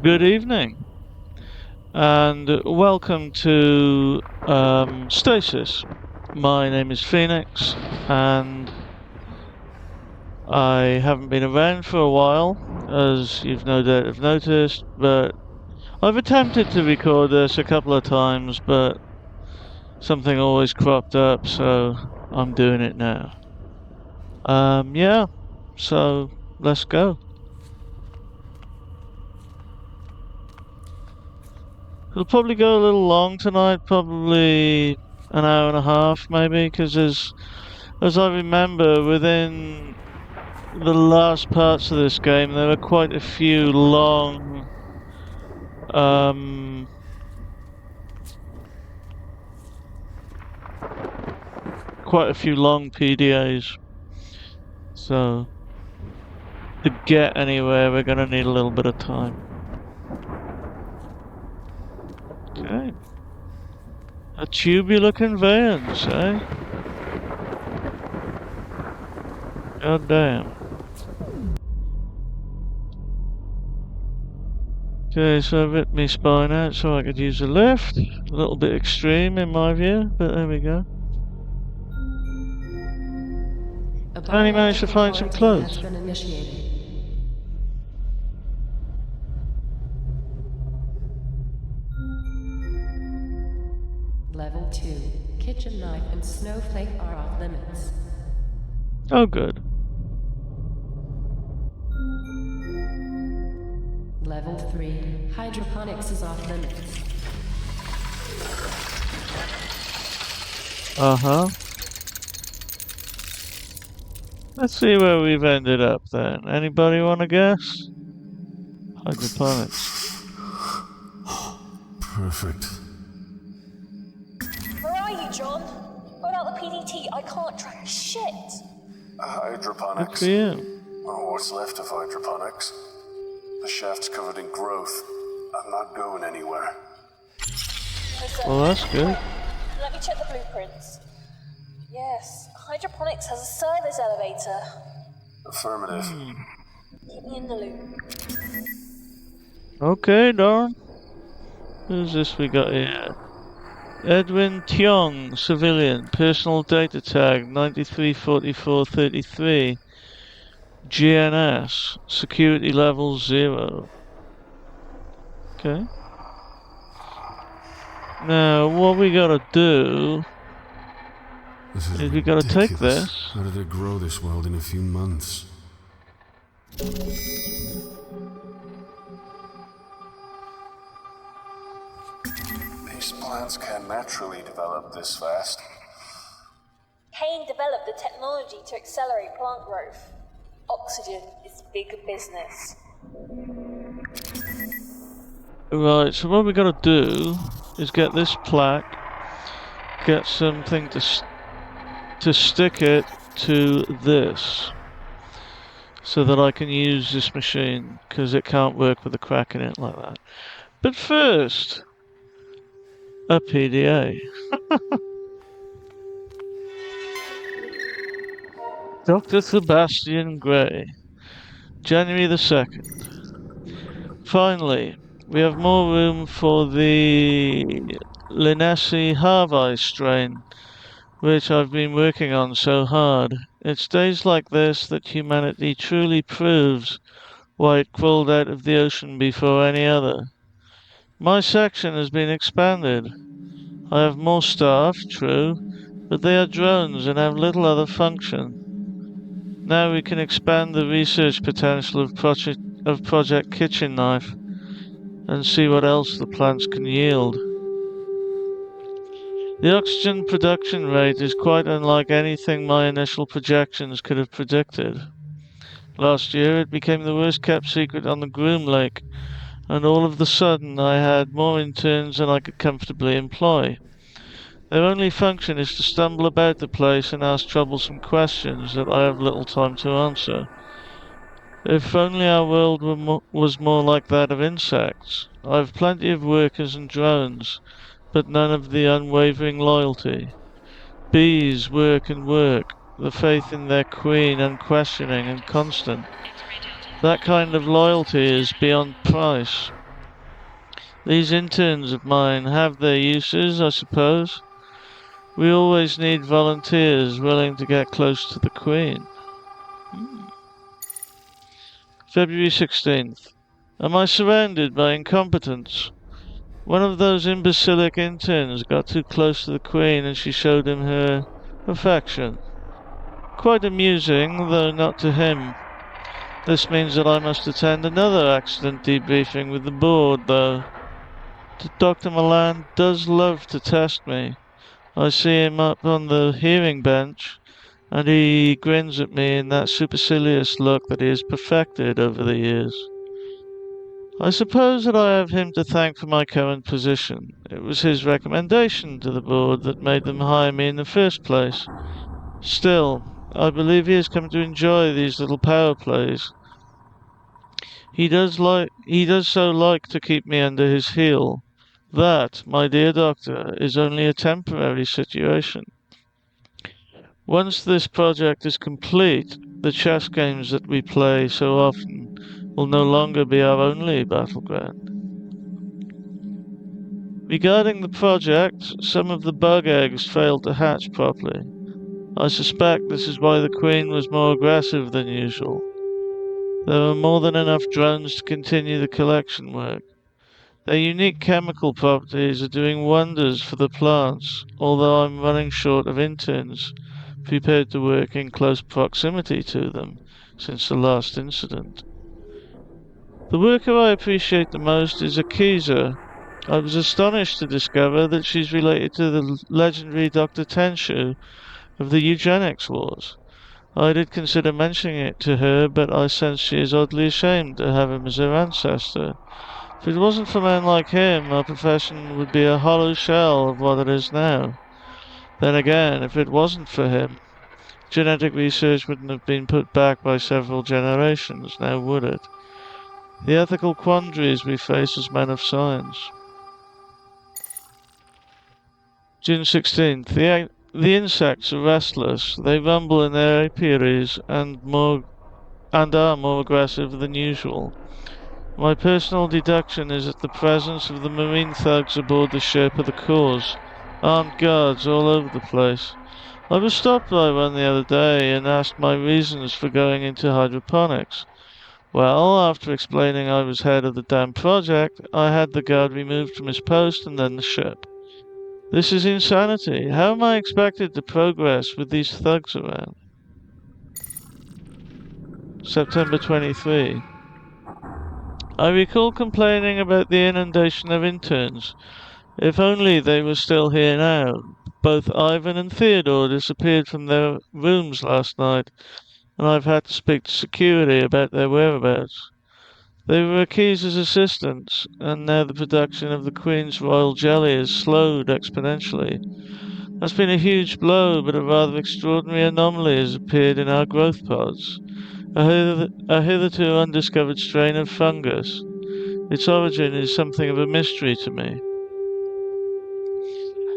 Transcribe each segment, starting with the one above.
Good evening, and welcome to Stasis. My name is Feenix, and I haven't been around for a while, as you've no doubt have noticed, but I've attempted to record this a couple of times, but something always cropped up, so I'm doing it now. Yeah, so let's go. It'll probably go a little long tonight, probably an hour and a half maybe, because as I remember, within the last parts of this game, there were quite a few um, long PDAs. So to get anywhere, we're gonna need a little bit of time. Okay. A tubular conveyance, eh? God damn. Okay, so I've ripped my spine out so I could use a lift. A little bit extreme in my view, but there we go. I only managed to find some clothes. Level 2. Kitchen knife and snowflake are off limits. Oh, good. Level 3. Hydroponics is off limits. Uh-huh. Let's see where we've ended up then. Anybody want to guess? Hydroponics. Perfect. Where are you, John? Without the PDT, I can't track shit. Hydroponics. Good for you. Or what's left of hydroponics. The shaft's covered in growth. I'm not going anywhere. Well, that's good. Let me check the blueprints. Yes, hydroponics has a service elevator. Affirmative. Keep me in the loop. Okay, Don. Who's this we got here? Edwin Tiong, civilian, personal data tag 934433, GNS, security level 0. Okay. Now, what we gotta do is we gotta take this. How did it grow this world in a few months? These plants can't naturally develop this fast. Kane developed the technology to accelerate plant growth. Oxygen is big business. Right, so what we gotta do is get this plaque, get something to stick it to this, so that I can use this machine, because it can't work with a crack in it like that. But first, a PDA. Dr. Sebastian Gray, January the 2nd. Finally, we have more room for the Linnaeus Harvey strain, which I've been working on so hard. It's days like this that humanity truly proves why it crawled out of the ocean before any other. My section has been expanded. I have more staff, true, but they are drones and have little other function. Now we can expand the research potential of Project Kitchen Knife and see what else the plants can yield. The oxygen production rate is quite unlike anything my initial projections could have predicted. Last year it became the worst kept secret on the Groom Lake, and all of the sudden I had more interns than I could comfortably employ. Their only function is to stumble about the place and ask troublesome questions that I have little time to answer. If only our world was more like that of insects. I have plenty of workers and drones, but none of the unwavering loyalty. Bees work and work, the faith in their queen unquestioning and constant. That kind of loyalty is beyond price. These interns of mine have their uses, I suppose. We always need volunteers willing to get close to the Queen. February 16th. Am I surrounded by incompetence? One of those imbecilic interns got too close to the Queen and she showed him her affection. Quite amusing, though not to him. This means that I must attend another accident debriefing with the board, though. Dr. Milan does love to test me. I see him up on the hearing bench, and he grins at me in that supercilious look that he has perfected over the years. I suppose that I have him to thank for my current position. It was his recommendation to the board that made them hire me in the first place. Still, I believe he has come to enjoy these little power plays. He does so like to keep me under his heel. That, my dear doctor, is only a temporary situation. Once this project is complete, the chess games that we play so often will no longer be our only battleground. Regarding the project, some of the bug eggs failed to hatch properly. I suspect this is why the Queen was more aggressive than usual. There are more than enough drones to continue the collection work. Their unique chemical properties are doing wonders for the plants, although I'm running short of interns prepared to work in close proximity to them since the last incident. The worker I appreciate the most is Akiza. I was astonished to discover that she's related to the legendary Dr. Tenshu of the eugenics wars. I did consider mentioning it to her, but I sense she is oddly ashamed to have him as her ancestor. If it wasn't for men like him, our profession would be a hollow shell of what it is now. Then again, if it wasn't for him, genetic research wouldn't have been put back by several generations, now would it? The ethical quandaries we face as men of science. June 16th. The insects are restless. They rumble in their apiaries and are more aggressive than usual. My personal deduction is that the presence of the marine thugs aboard the ship are the cause. Armed guards all over the place. I was stopped by one the other day and asked my reasons for going into hydroponics. Well, after explaining I was head of the damn project, I had the guard removed from his post and then the ship. This is insanity. How am I expected to progress with these thugs around? September 23. I recall complaining about the inundation of interns. If only they were still here now. Both Ivan and Theodore disappeared from their rooms last night, and I've had to speak to security about their whereabouts. They were Akiza's assistants, and now the production of the Queen's Royal Jelly is slowed exponentially. That's been a huge blow, but a rather extraordinary anomaly has appeared in our growth pods. A hitherto undiscovered strain of fungus. Its origin is something of a mystery to me.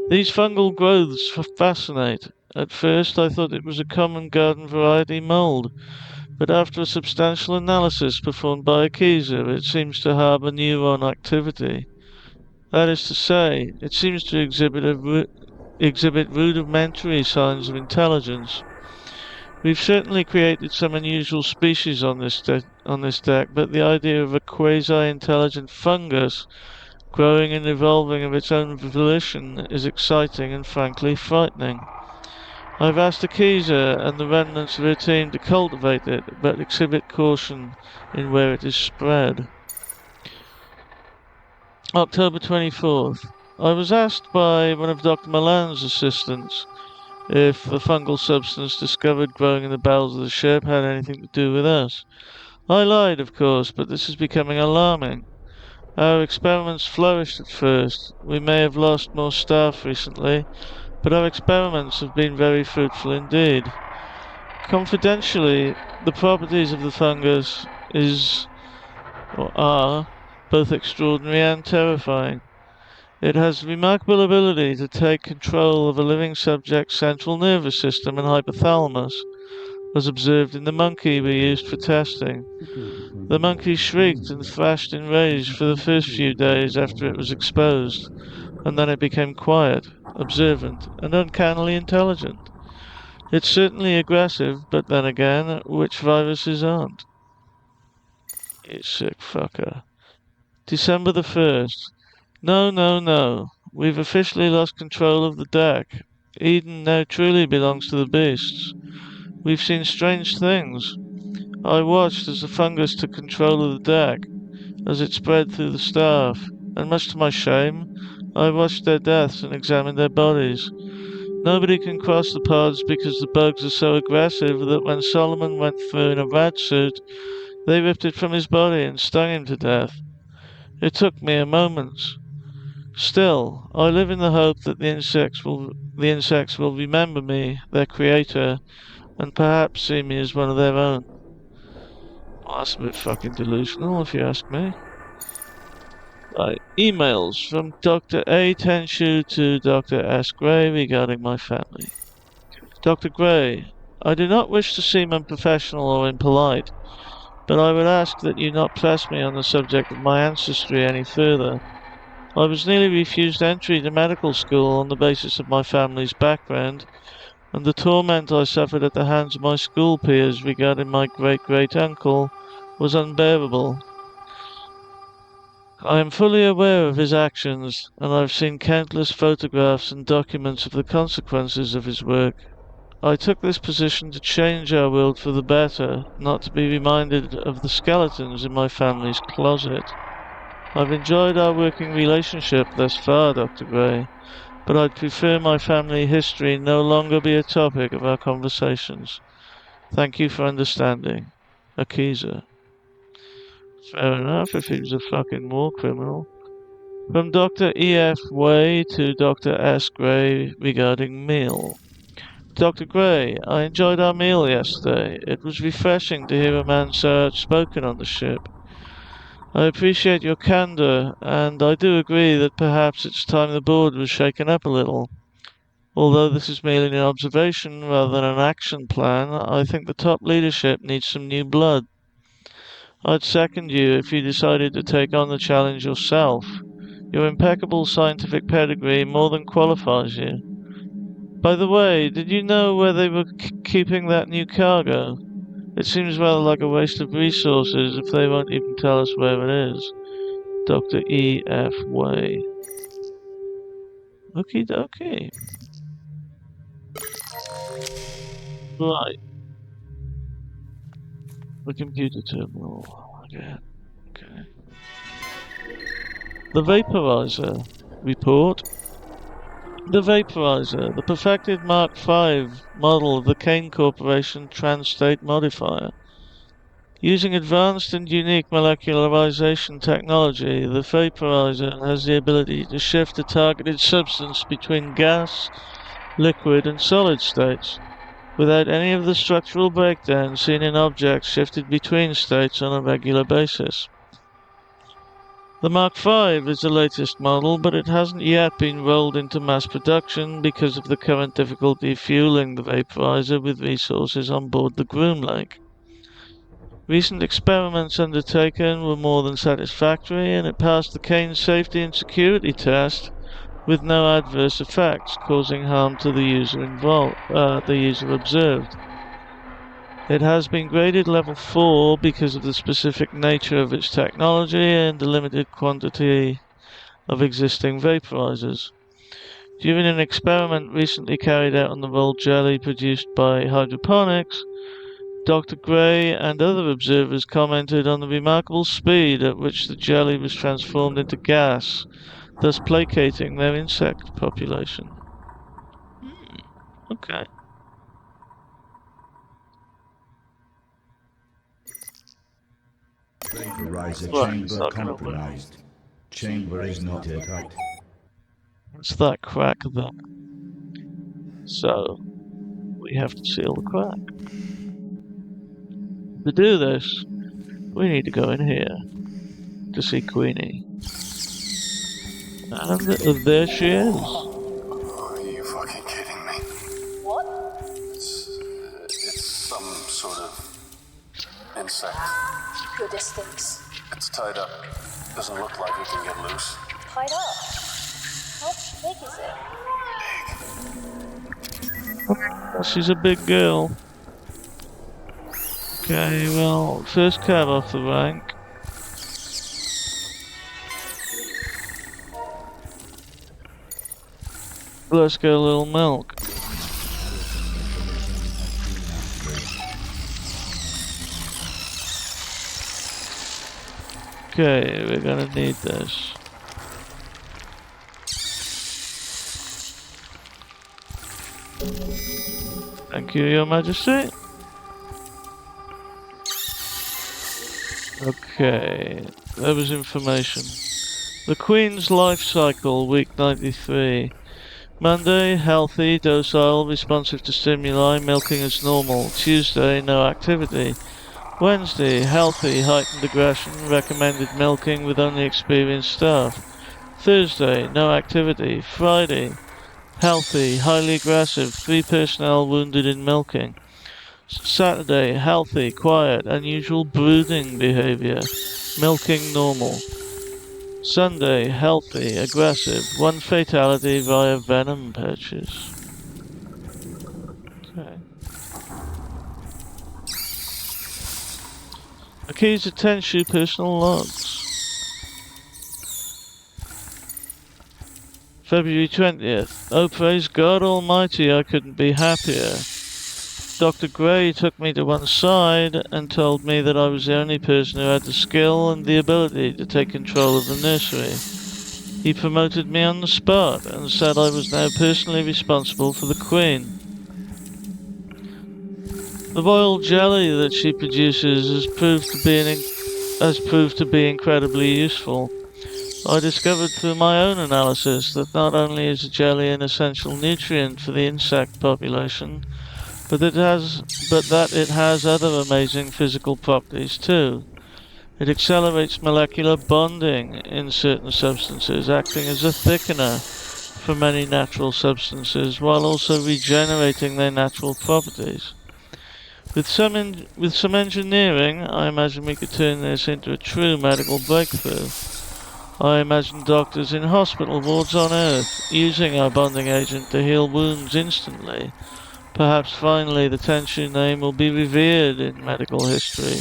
These fungal growths fascinate. At first I thought it was a common garden variety mold, but after a substantial analysis performed by Akiza, it seems to harbour neuron activity. That is to say, it seems to exhibit rudimentary signs of intelligence. We've certainly created some unusual species on this deck, but the idea of a quasi-intelligent fungus growing and evolving of its own volition is exciting and frankly frightening. I've asked Akiza and the remnants of her team to cultivate it, but exhibit caution in where it is spread. October 24th. I was asked by one of Dr. Milan's assistants if the fungal substance discovered growing in the bowels of the ship had anything to do with us. I lied, of course, but this is becoming alarming. Our experiments flourished at first. We may have lost more staff recently, but our experiments have been very fruitful indeed. Confidentially, the properties of the fungus are both extraordinary and terrifying. It has the remarkable ability to take control of a living subject's central nervous system and hypothalamus. was observed in the monkey we used for testing. The monkey shrieked and thrashed in rage for the first few days after it was exposed, and then it became quiet, observant, and uncannily intelligent. It's certainly aggressive, but then again, which viruses aren't? You sick fucker. December the 1st. No. We've officially lost control of the deck. Eden now truly belongs to the beasts. We've seen strange things. I watched as the fungus took control of the deck, as it spread through the staff, and much to my shame, I watched their deaths and examined their bodies. Nobody can cross the pods because the bugs are so aggressive that when Solomon went through in a rat suit, they ripped it from his body and stung him to death. It took mere moments. Still, I live in the hope that the insects will remember me, their creator, and perhaps see me as one of their own. Well, that's a bit fucking delusional, if you ask me. Right, emails from Dr. A. Tenshu to Dr. S. Gray regarding my family. Dr. Gray, I do not wish to seem unprofessional or impolite, but I would ask that you not press me on the subject of my ancestry any further. I was nearly refused entry to medical school on the basis of my family's background, and the torment I suffered at the hands of my school peers regarding my great-great-uncle was unbearable. I am fully aware of his actions, and I've seen countless photographs and documents of the consequences of his work. I took this position to change our world for the better, not to be reminded of the skeletons in my family's closet. I've enjoyed our working relationship thus far, Dr. Gray, but I'd prefer my family history no longer be a topic of our conversations. Thank you for understanding. Akiza. Fair enough if he was a fucking war criminal. From Dr. E.F. Way to Dr. S. Gray regarding meal. Dr. Gray, I enjoyed our meal yesterday. It was refreshing to hear a man so outspoken on the ship. I appreciate your candor, and I do agree that perhaps it's time the board was shaken up a little. Although this is merely an observation rather than an action plan, I think the top leadership needs some new blood. I'd second you if you decided to take on the challenge yourself. Your impeccable scientific pedigree more than qualifies you. By the way, did you know where they were keeping that new cargo? It seems rather like a waste of resources if they won't even tell us where it is. Dr. E. F. Way. Okie dokie. Right. The computer terminal again. Okay. The vaporizer. Report. The vaporizer, the perfected Mark V model of the Kane Corporation Trans-State Modifier. Using advanced and unique molecularization technology, the vaporizer has the ability to shift a targeted substance between gas, liquid, and solid states, without any of the structural breakdown seen in objects shifted between states on a regular basis. The Mark V is the latest model, but it hasn't yet been rolled into mass production because of the current difficulty fueling the vaporizer with resources on board the Groom Lake. Recent experiments undertaken were more than satisfactory, and it passed the Kane safety and security test with no adverse effects causing harm to the user observed. It has been graded level 4 because of the specific nature of its technology and the limited quantity of existing vaporizers. During an experiment recently carried out on the rolled jelly produced by hydroponics, Dr. Gray and other observers commented on the remarkable speed at which the jelly was transformed into gas, thus placating their insect population. Okay. Vaporizer Right, chamber compromised. Chamber is not airtight. It's that crack then. So, we have to seal the crack. To do this, we need to go in here to see Queenie. And there she is. Are you fucking kidding me? What? It's some insect. Your distance. It's tied up. Doesn't look like it can get loose. Tied up. How big is it? She's a big girl. Okay, well, first cab off the rank. Let's get a little milk. Okay, we're gonna need this. Thank you, Your Majesty. Okay, there was information. The Queen's life cycle, week 93. Monday, healthy, docile, responsive to stimuli, milking as normal. Tuesday, no activity. Wednesday, healthy, heightened aggression, recommended milking with only experienced staff. Thursday, no activity. Friday, healthy, highly aggressive, 3 personnel wounded in milking. Saturday, healthy, quiet, unusual brooding behavior, milking normal. Sunday, healthy, aggressive, 1 fatality via venom purchase. Okay. The keys to Tenshu personal logs. February 20th. Oh, praise God Almighty, I couldn't be happier. Dr. Gray took me to one side and told me that I was the only person who had the skill and the ability to take control of the nursery. He promoted me on the spot and said I was now personally responsible for the Queen. The royal jelly that she produces has proved to be incredibly useful. I discovered through my own analysis that not only is the jelly an essential nutrient for the insect population, but that it has other amazing physical properties too. It accelerates molecular bonding in certain substances, acting as a thickener for many natural substances, while also regenerating their natural properties. With some engineering, I imagine we could turn this into a true medical breakthrough. I imagine doctors in hospital wards on Earth using our bonding agent to heal wounds instantly. Perhaps finally the Tenshu name will be revered in medical history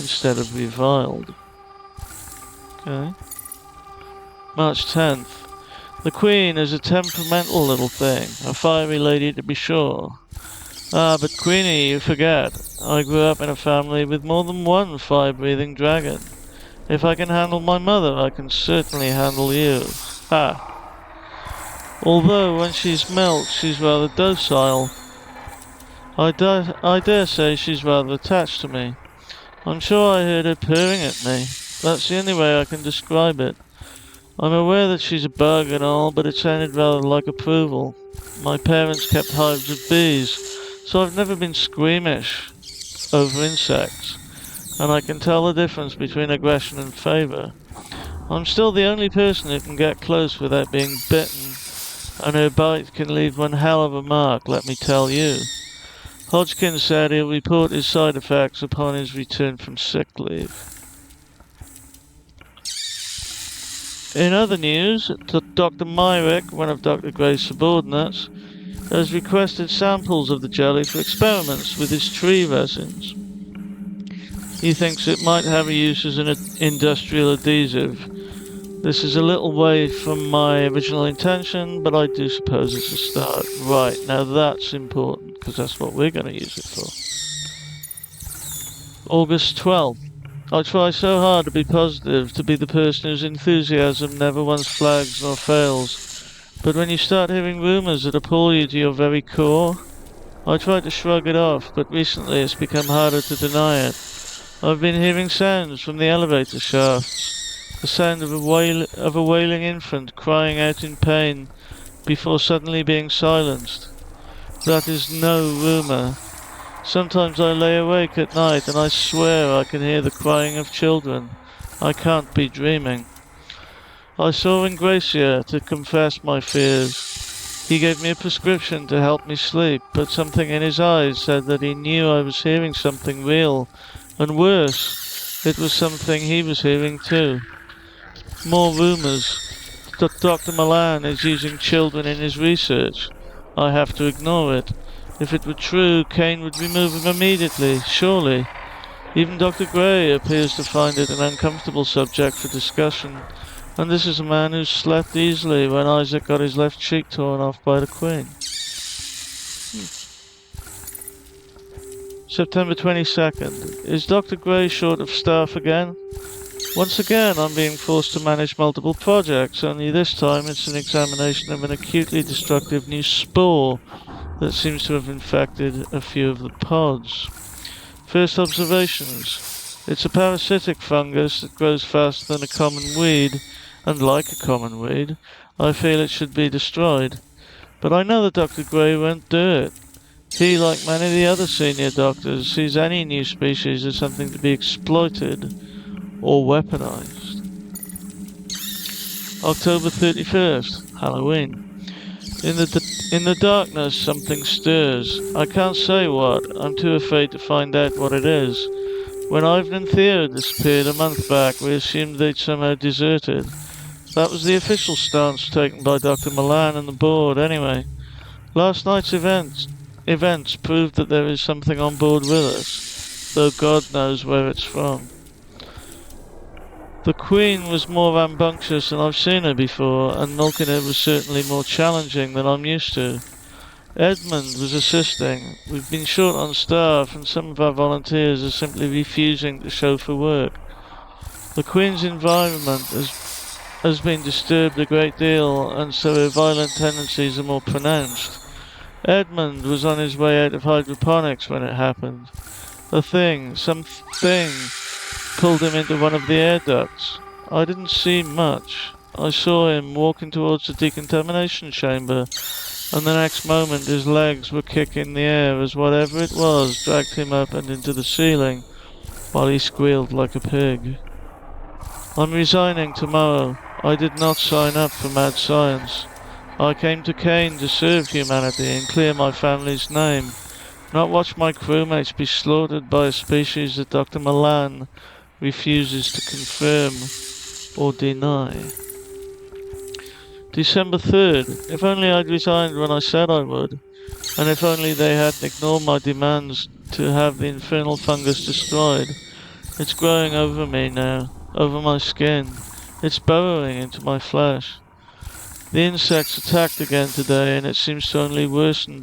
instead of reviled. Okay. March 10th. The Queen is a temperamental little thing, a fiery lady to be sure. Ah, but Queenie, you forget. I grew up in a family with more than one fire-breathing dragon. If I can handle my mother, I can certainly handle you. Ha! Although when she's milked, she's rather docile. I dare say she's rather attached to me. I'm sure I heard her purring at me. That's the only way I can describe it. I'm aware that she's a bug and all, but it sounded rather like approval. My parents kept hives of bees, so I've never been squeamish over insects, and I can tell the difference between aggression and favour. I'm still the only person who can get close without being bitten, and her bite can leave one hell of a mark, let me tell you. Hodgkin said he'll report his side effects upon his return from sick leave. In other news, Dr. Myrick, one of Dr. Gray's subordinates, has requested samples of the jelly for experiments with his tree resins. He thinks it might have a use as an industrial adhesive. This is a little way from my original intention, but I do suppose it's a start. Right, now that's important, because that's what we're going to use it for. August 12th. I try so hard to be positive, to be the person whose enthusiasm never once flags nor fails. But when you start hearing rumours that appall you to your very core, I try to shrug it off, but recently it's become harder to deny it. I've been hearing sounds from the elevator shafts. The sound of a wailing infant crying out in pain before suddenly being silenced. That is no rumour. Sometimes I lay awake at night and I swear I can hear the crying of children. I can't be dreaming. I saw Ingracia to confess my fears. He gave me a prescription to help me sleep, but something in his eyes said that he knew I was hearing something real And worse, it was something he was hearing too. More rumors that Dr. Milan is using children in his research. I have to ignore it. If it were true, Kane would remove him immediately, surely. Even Dr. Gray appears to find it an uncomfortable subject for discussion, and this is a man who slept easily when Isaac got his left cheek torn off by the Queen. September 22nd. Is Dr. Gray short of staff again? Once again, I'm being forced to manage multiple projects, only this time it's an examination of an acutely destructive new spore that seems to have infected a few of the pods. First observations. It's a parasitic fungus that grows faster than a common weed, and like a common weed, I feel it should be destroyed. But I know that Dr. Gray won't do it. He, like many of the other senior doctors, sees any new species as something to be exploited or weaponized. October 31st, Halloween. In the darkness, something stirs. I can't say what. I'm too afraid to find out what it is. When Ivan and Theo disappeared a month back, we assumed they'd somehow deserted. That was the official stance taken by Dr. Milan and the board, anyway. Last night's events proved that there is something on board with us, though God knows where it's from. The Queen was more rambunctious than I've seen her before, and milking her was certainly more challenging than I'm used to. Edmund was assisting. We've been short on staff, and some of our volunteers are simply refusing to show for work. The Queen's environment has been disturbed a great deal, and so her violent tendencies are more pronounced. Edmund was on his way out of hydroponics when it happened. Something pulled him into one of the air ducts. I didn't see much. I saw him walking towards the decontamination chamber, and the next moment his legs were kicking the air as whatever it was dragged him up and into the ceiling, while he squealed like a pig. I'm resigning tomorrow. I did not sign up for mad science. I came to Kane to serve humanity and clear my family's name, not watch my crewmates be slaughtered by a species that Dr. Milan refuses to confirm or deny. December 3rd. If only I'd resigned when I said I would, and if only they hadn't ignored my demands to have the infernal fungus destroyed. It's growing over me now, over my skin. It's burrowing into my flesh. The insects attacked again today, and it seems to only worsen.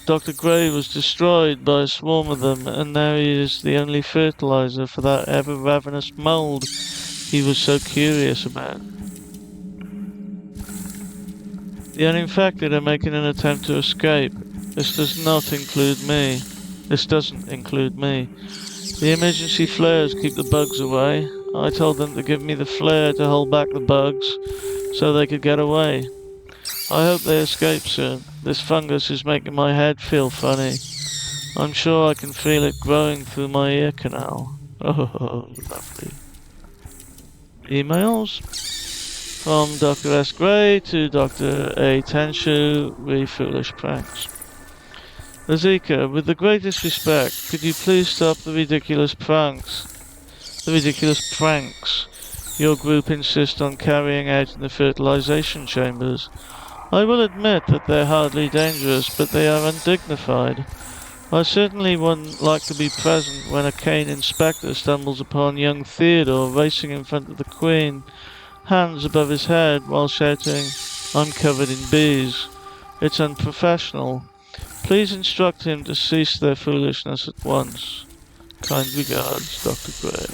Dr. Gray was destroyed by a swarm of them, and now he is the only fertilizer for that ever-ravenous mold he was so curious about. The uninfected are making an attempt to escape. This doesn't include me. The emergency flares keep the bugs away. I told them to give me the flare to hold back the bugs, so they could get away. I hope they escape soon. This fungus is making my head feel funny. I'm sure I can feel it growing through my ear canal. Oh, lovely. Emails? From Dr. S. Gray to Dr. A. Tenshu, re foolish pranks. Azika, with the greatest respect, could you please stop the ridiculous pranks your group insists on carrying out in the fertilization chambers? I will admit that they're hardly dangerous, but they are undignified. I certainly wouldn't like to be present when a Kane inspector stumbles upon young Theodore racing in front of the Queen, hands above his head while shouting, "I'm covered in bees." It's unprofessional. Please instruct him to cease their foolishness at once. Kind regards, Dr. Gray.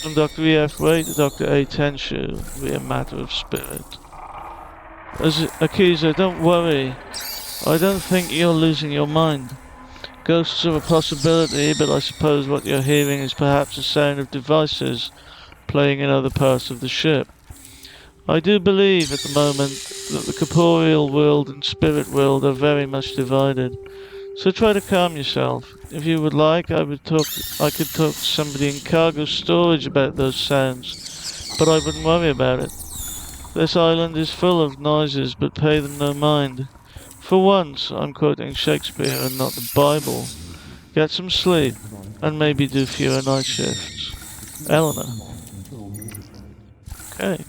From Dr. E.F. Ray to Dr. A. Tenshu, be a matter of spirit. Akiza, don't worry. I don't think you're losing your mind. Ghosts are a possibility, but I suppose what you're hearing is perhaps the sound of devices playing in other parts of the ship. I do believe at the moment that the corporeal world and spirit world are very much divided. So try to calm yourself. If you would like, I could talk to somebody in cargo storage about those sounds, but I wouldn't worry about it. This island is full of noises, but pay them no mind. For once, I'm quoting Shakespeare and not the Bible. Get some sleep, and maybe do fewer night shifts. Eleanor. Okay.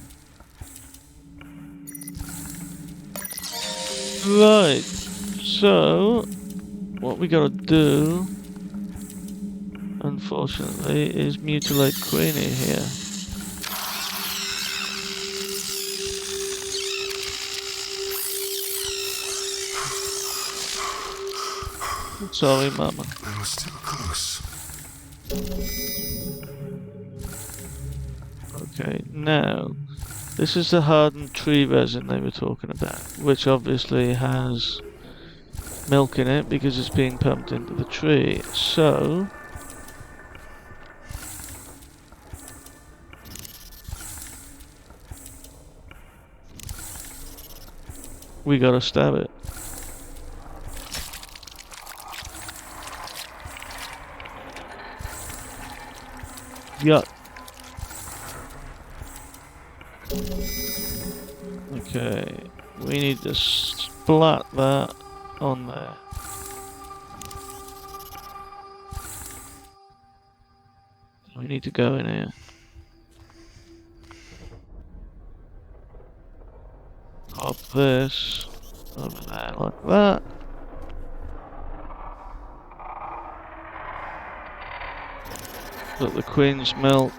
Right. So, what we gotta do, unfortunately, is mutilate Queenie here. Sorry, Mama. I was too close. Okay, now, this is the hardened tree resin they were talking about, which obviously has milk in it because it's being pumped into the tree. So, we gotta stab it. Yuck. Okay, we need to splat that on there. We need to go in here. Pop this over there like that. Put the Queen's milk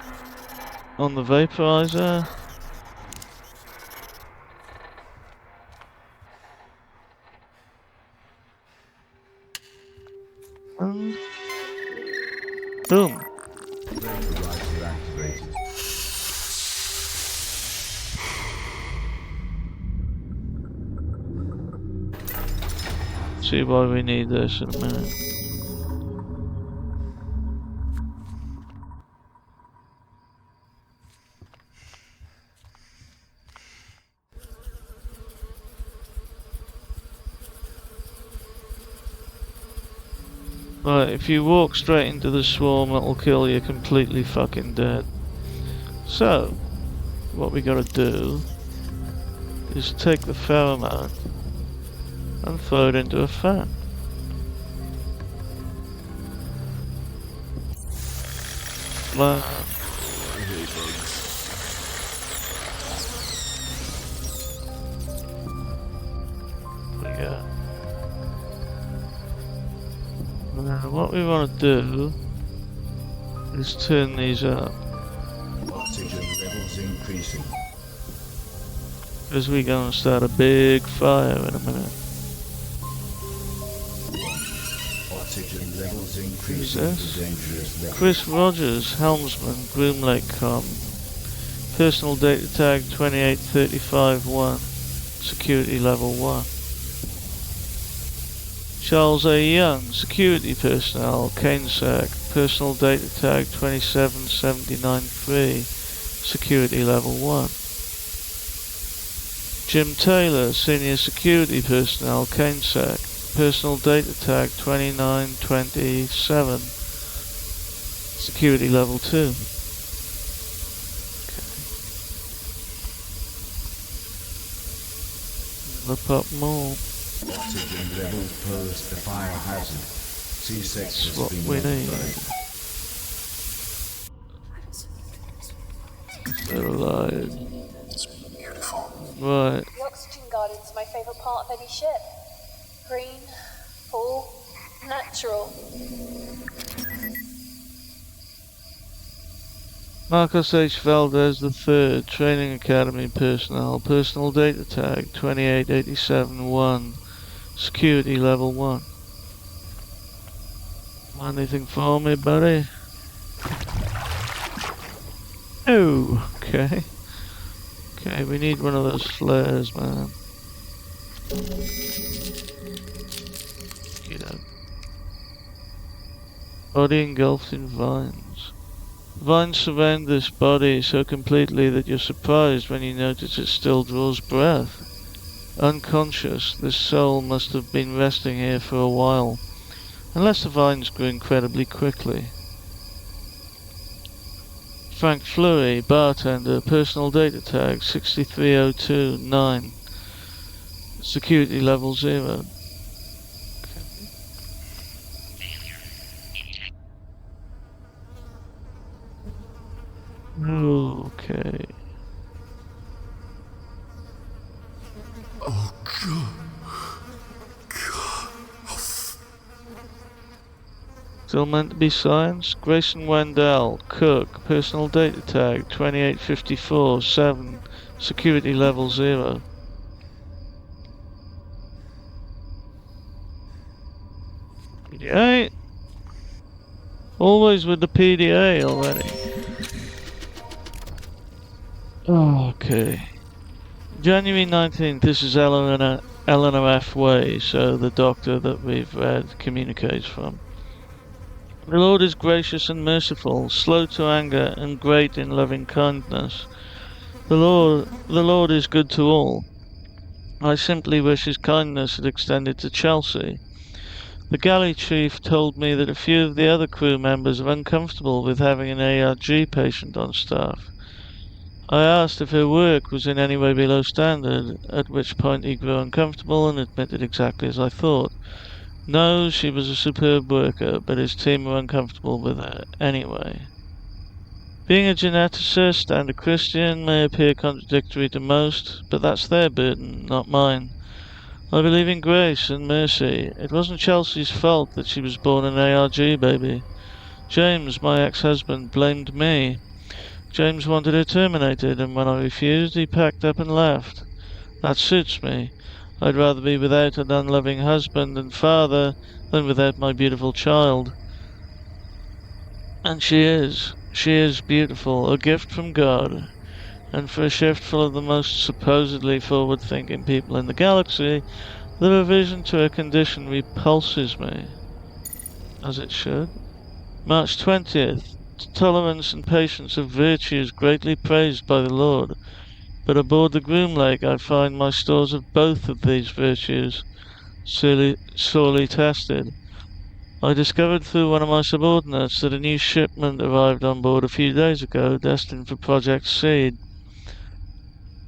on the vaporizer. And boom. Vaporizer activated. See why we need this in a minute. Right, if you walk straight into the swarm, it'll kill you completely fucking dead. So, what we gotta do is take the pheromone and throw it into a fan. Blah. Now, what we want to do is turn these up Oxygen levels increasing. because we're going to start a big fire in a minute. Oxygen levels increasing this? to dangerous levels. Chris Rogers, helmsman, Groom Lake Com. Personal data tag 28351. Security level 1. Charles A. Young, security personnel, CaneSec, personal data tag 27793, security level 1. Jim Taylor, senior security personnel, CaneSec, personal data tag 2927, security level 2. Look up more. Oxygen levels pose a fire hazard. C6 That's has what been we need. notified. They're alive. It's beautiful. Right. The oxygen garden's my favourite part of any ship. Green, full, natural. Marcos H. Valdez III, Training Academy personnel, personal data tag 28871, security level 1. Anything for me, buddy? Oh, okay. Okay, we need one of those flares, man. You know. Body engulfed in vines. Vines surround this body so completely that you're surprised when you notice it still draws breath. Unconscious, this soul must have been resting here for a while, unless the vines grew incredibly quickly. Frank Fleury, bartender, personal data tag 63029, security level 0. Okay. Oh, God. Still meant to be science. Grayson Wendell, Cook, personal data tag 2854-7, security level 0. PDA. Always with the PDA already. Okay. January 19th, this is Eleanor F. Way, so the doctor that we've read communicates from. The Lord is gracious and merciful, slow to anger, and great in loving kindness. The Lord is good to all. I simply wish his kindness had extended to Chelsea. The galley chief told me that a few of the other crew members are uncomfortable with having an ARG patient on staff. I asked if her work was in any way below standard, at which point he grew uncomfortable and admitted exactly as I thought. No, she was a superb worker, but his team were uncomfortable with her anyway. Being a geneticist and a Christian may appear contradictory to most, but that's their burden, not mine. I believe in grace and mercy. It wasn't Chelsea's fault that she was born an ARG baby. James, my ex-husband, blamed me. James wanted her terminated, and when I refused, he packed up and left. That suits me. I'd rather be without an unloving husband and father than without my beautiful child. And she is beautiful, a gift from God. And for a shift full of the most supposedly forward-thinking people in the galaxy, the revision to her condition repulses me. As it should. March 20th. Tolerance and patience are virtues greatly praised by the Lord. But aboard the Groom Lake I find my stores of both of these virtues sorely tested. I discovered through one of my subordinates that a new shipment arrived on board a few days ago, destined for Project Seed.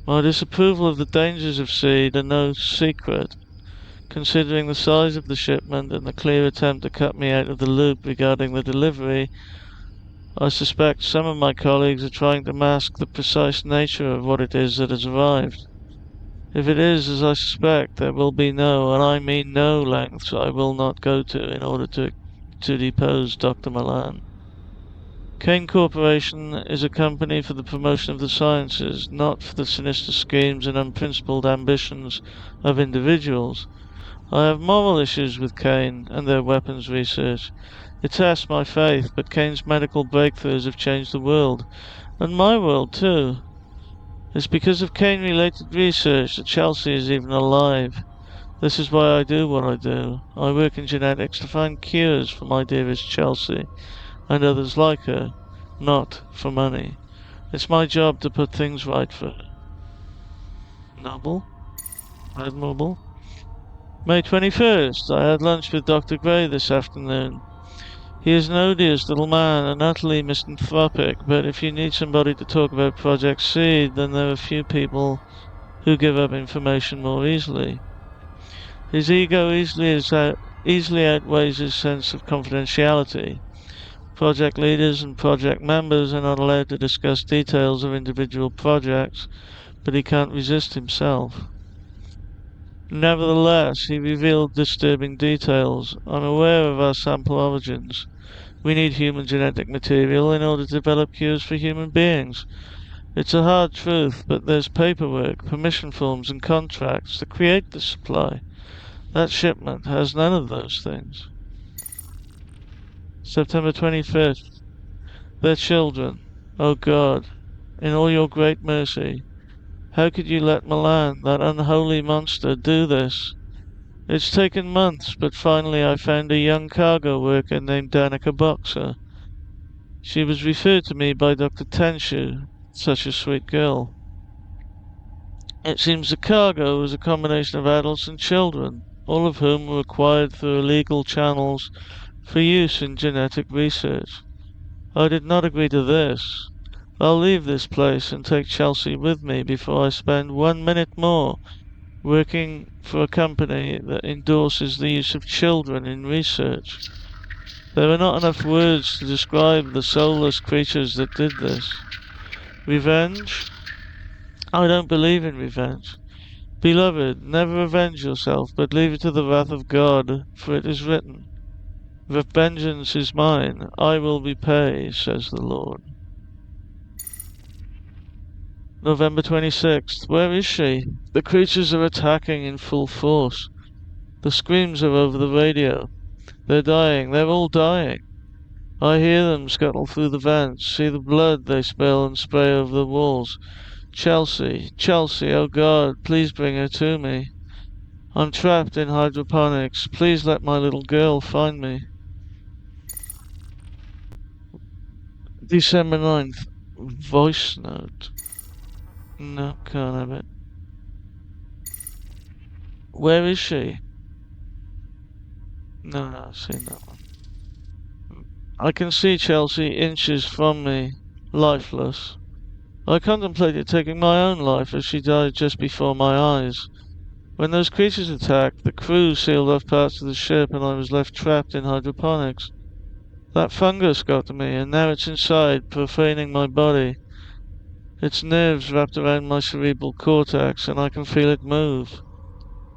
My disapproval of the dangers of Seed are no secret, considering the size of the shipment and the clear attempt to cut me out of the loop regarding the delivery. I suspect some of my colleagues are trying to mask the precise nature of what it is that has arrived. If it is as I suspect, there will be no, and I mean no, lengths I will not go to in order to depose Dr. Milan. Kane Corporation is a company for the promotion of the sciences, not for the sinister schemes and unprincipled ambitions of individuals. I have moral issues with Kane and their weapons research. It tests my faith, but Kane's medical breakthroughs have changed the world, and my world too. It's because of Kane-related research that Chelsea is even alive. This is why I do what I do. I work in genetics to find cures for my dearest Chelsea, and others like her, not for money. It's my job to put things right for her. Noble? Admirable? May 21st. I had lunch with Dr. Gray this afternoon. He is an odious little man and utterly misanthropic, but if you need somebody to talk about Project Seed, then there are few people who give up information more easily. His ego easily outweighs his sense of confidentiality. Project leaders and project members are not allowed to discuss details of individual projects, but he can't resist himself. Nevertheless, he revealed disturbing details. I'm aware of our sample origins. We need human genetic material in order to develop cures for human beings. It's a hard truth, but there's paperwork, permission forms, and contracts to create the supply. That shipment has none of those things. September 25th. Their children. Oh God, in all your great mercy, how could you let Milan, that unholy monster, do this? It's taken months, but finally I found a young cargo worker named Danica Boxer. She was referred to me by Dr. Tenshu, such a sweet girl. It seems the cargo was a combination of adults and children, all of whom were acquired through illegal channels for use in genetic research. I did not agree to this. I'll leave this place and take Chelsea with me before I spend 1 minute more working for a company that endorses the use of children in research. There are not enough words to describe the soulless creatures that did this. Revenge? I don't believe in revenge. Beloved, never avenge yourself, but leave it to the wrath of God, for it is written, vengeance is mine, I will repay, says the Lord. November 26th. Where is she? The creatures are attacking in full force. The screams are over the radio. They're dying. They're all dying. I hear them scuttle through the vents, see the blood they spill and spray over the walls. Chelsea, Chelsea, oh God, please bring her to me. I'm trapped in hydroponics. Please let my little girl find me. December 9th. Voice note. No, can't have it. Where is she? No, I've seen that one. I can see Chelsea inches from me, lifeless. I contemplated taking my own life as she died just before my eyes. When those creatures attacked, the crew sealed off parts of the ship and I was left trapped in hydroponics. That fungus got to me, and now it's inside, profaning my body. Its nerves wrapped around my cerebral cortex, and I can feel it move.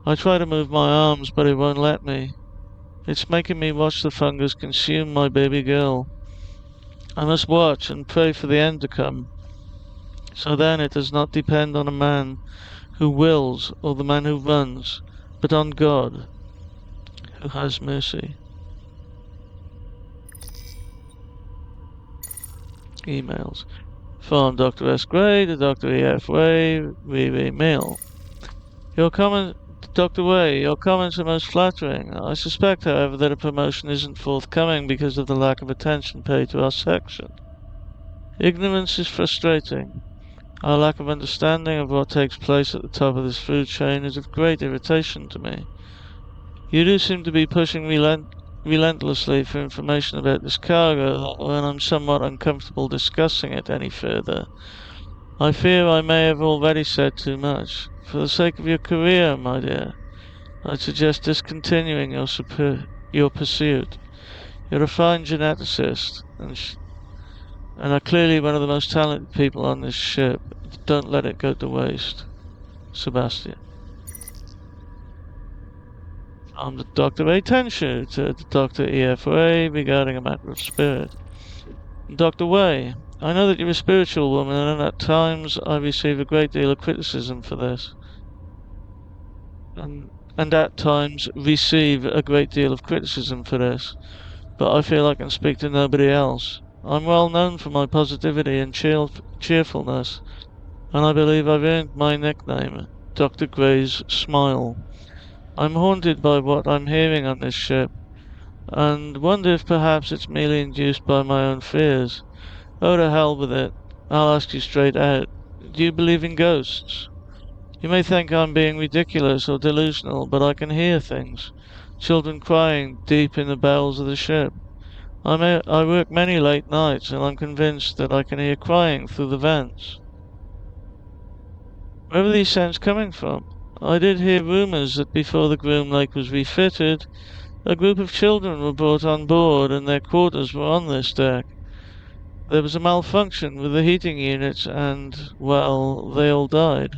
I try to move my arms, but it won't let me. It's making me watch the fungus consume my baby girl. I must watch and pray for the end to come. So then it does not depend on a man who wills or the man who runs, but on God, who has mercy. Emails. From Dr. S. Gray to Dr. E.F. Way, Riri Mill. Your comment, Dr. Way, your comments are most flattering. I suspect, however, that a promotion isn't forthcoming because of the lack of attention paid to our section. Ignorance is frustrating. Our lack of understanding of what takes place at the top of this food chain is of great irritation to me. You do seem to be pushing relentlessly for information about this cargo, and I'm somewhat uncomfortable discussing it any further. I fear I may have already said too much. For the sake of your career, my dear, I'd suggest discontinuing your pursuit. You're a fine geneticist, and are clearly one of the most talented people on this ship. Don't let it go to waste. Sebastian. I'm the Dr. A. Tenshu to Dr. E.F.A. regarding a matter of spirit. Dr. Way, I know that you're a spiritual woman, and at times I receive a great deal of criticism for this. And at times receive a great deal of criticism for this, but I feel I can speak to nobody else. I'm well known for my positivity and cheerfulness, and I believe I've earned my nickname, Dr. Gray's Smile. I'm haunted by what I'm hearing on this ship, and wonder if perhaps it's merely induced by my own fears. Oh, to hell with it. I'll ask you straight out. Do you believe in ghosts? You may think I'm being ridiculous or delusional, but I can hear things. Children crying deep in the bowels of the ship. I work many late nights, and I'm convinced that I can hear crying through the vents. Where are these sounds coming from? I did hear rumours that before the Groom Lake was refitted, a group of children were brought on board and their quarters were on this deck. There was a malfunction with the heating units and, well, they all died.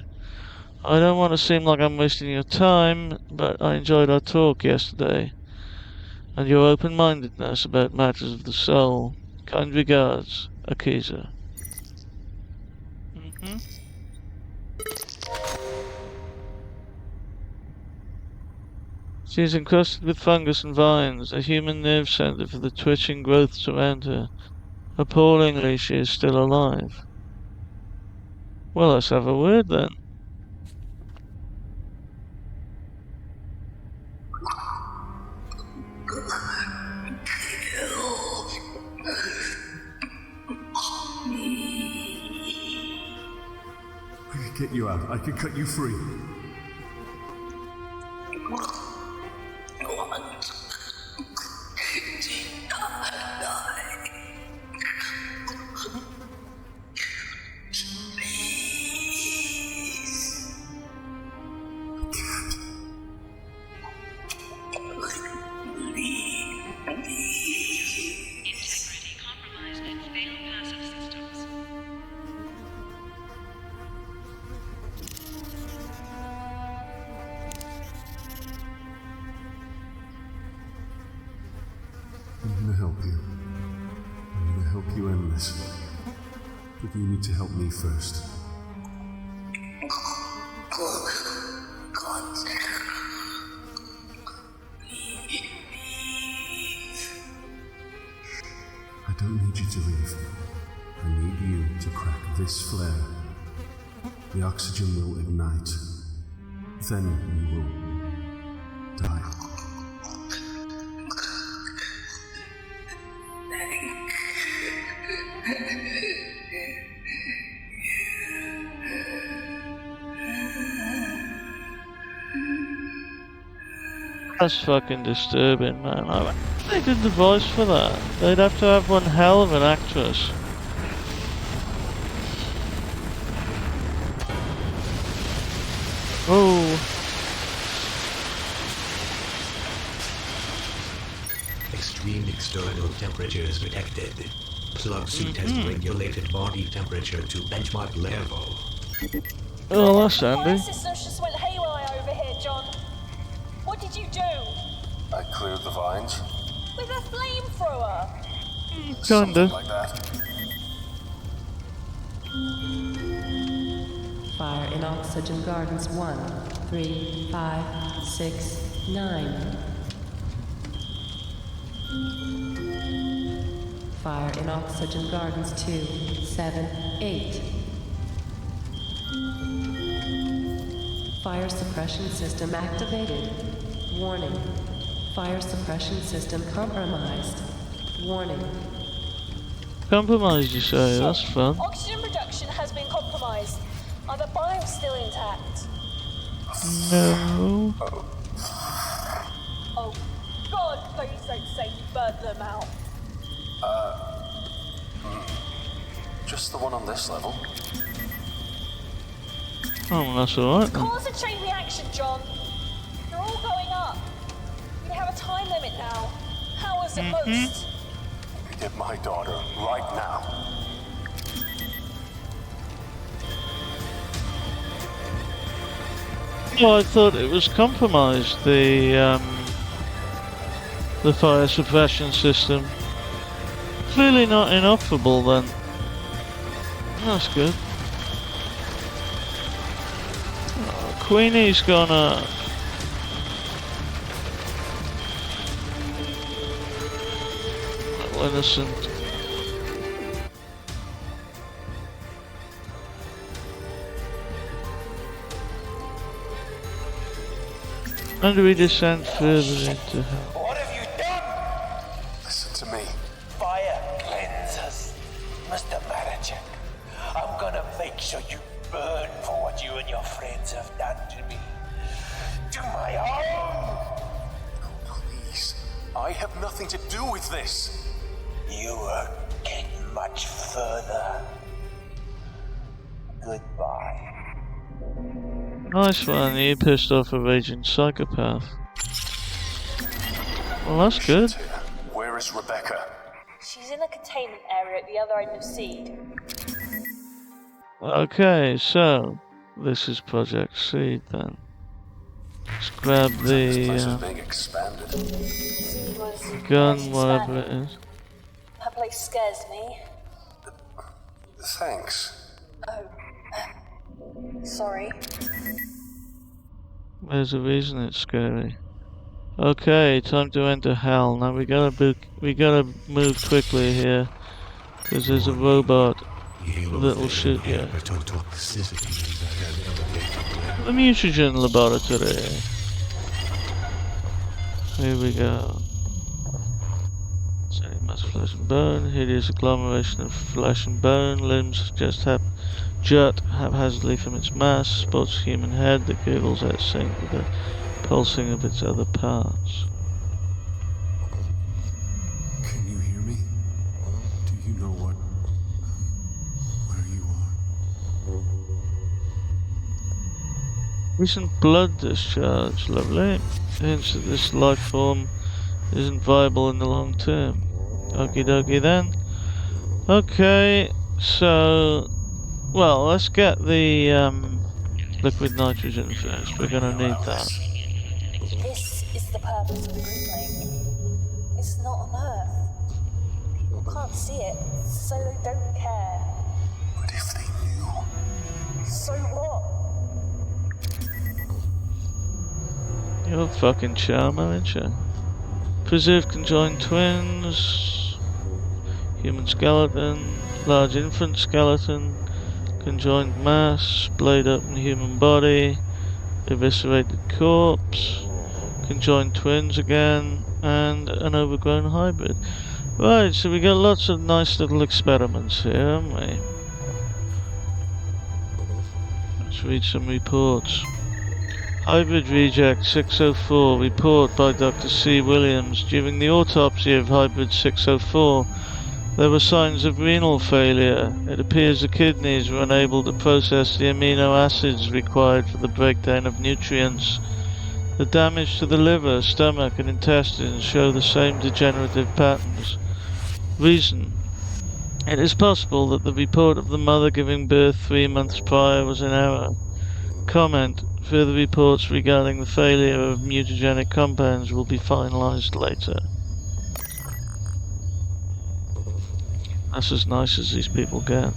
I don't want to seem like I'm wasting your time, but I enjoyed our talk yesterday, and your open-mindedness about matters of the soul. Kind regards, Akiza. She is encrusted with fungus and vines, a human nerve center for the twitching growths around her. Appallingly, she is still alive. Well, let's have a word then. I can get you out. I can cut you free. Integrity compromised in failed passive systems. you. I'm gonna help you end this. But you need to help me first. I don't need you to leave. I need you to crack this flare. The oxygen will ignite. Then you will die. That's fucking disturbing, man. They did the voice for that. They'd have to have one hell of an actress. Oh. Extreme external temperatures detected. Plug suit has regulated body temperature to benchmark level. Oh, that's The fire handy. systems just went haywire over here, John. What did you do? I cleared the vines. With a flamethrower? Something Kinda. like that. Fire in Oxygen Gardens 1, 3, 5, 6, 9. Fire in Oxygen Gardens 2, 7, 8. Fire suppression system activated. Warning. Fire suppression system compromised. Warning. Compromised, you say? That's fun. Oxygen production has been compromised. Are the bios still intact? No. Oh, God, please don't say you burned them out. Just the one on this level. Oh, that's alright then. Cause a chain reaction, John. They're all going up. We have a time limit now. Hours at most. Get my daughter right now. Oh, I thought it was compromised, the fire suppression system. Clearly not inoperable then. That's good. Oh, Queenie's gonna... Little innocent. How do we descend further into hell? What have you done? Listen to me. Fire cleansers. Mr. Marachek, I'm gonna make sure you burn for what you and your friends have done to me. To my home! Please. I have nothing to do with this. You won't get much further. Goodbye. Nice one, you pissed off a raging psychopath. Well, that's good. Shit. Where is Rebecca? She's in the containment area at the other end of Seed. Okay, so this is Project Seed then. Let's grab This place is the being expanded. Seed was gun, nice and whatever it standing. is. That place scares me. Thanks. Oh. Sorry. There's a reason it's scary. Okay, time to enter hell. Now we gotta move quickly here, because there's a robot that'll shoot you. The mutagen laboratory. Here we go. Setting mass flesh and bone. Hideous agglomeration of flesh and bone. Limbs jut haphazardly from its mass. Sports human head that gurgles out of sync with the pulsing of its other parts. Can you hear me? Do you know where you are? Recent blood discharge, lovely. Hints that this life form isn't viable in the long term. Okie dokie then. Okay, so... Well, let's get the liquid nitrogen first. We're gonna need that. This is the purpose of the group link. It's not on Earth. People can't see it, so they don't care. But if they knew, So what? You're a fucking charmer, aren't you? Preserve conjoined twins. Human skeleton. Large infant skeleton. Conjoined mass. Blade open human body. Eviscerated corpse. Conjoined twins again. And an overgrown hybrid. Right, so we got lots of nice little experiments here, haven't we? Let's read some reports. Hybrid Reject 604, report by Dr. C. Williams. During the autopsy of Hybrid 604, there were signs of renal failure. It appears the kidneys were unable to process the amino acids required for the breakdown of nutrients. The damage to the liver, stomach, and intestines show the same degenerative patterns. Reason: it is possible that the report of the mother giving birth 3 months prior was in error. Comment: further reports regarding the failure of mutagenic compounds will be finalized later. That's as nice as these people get.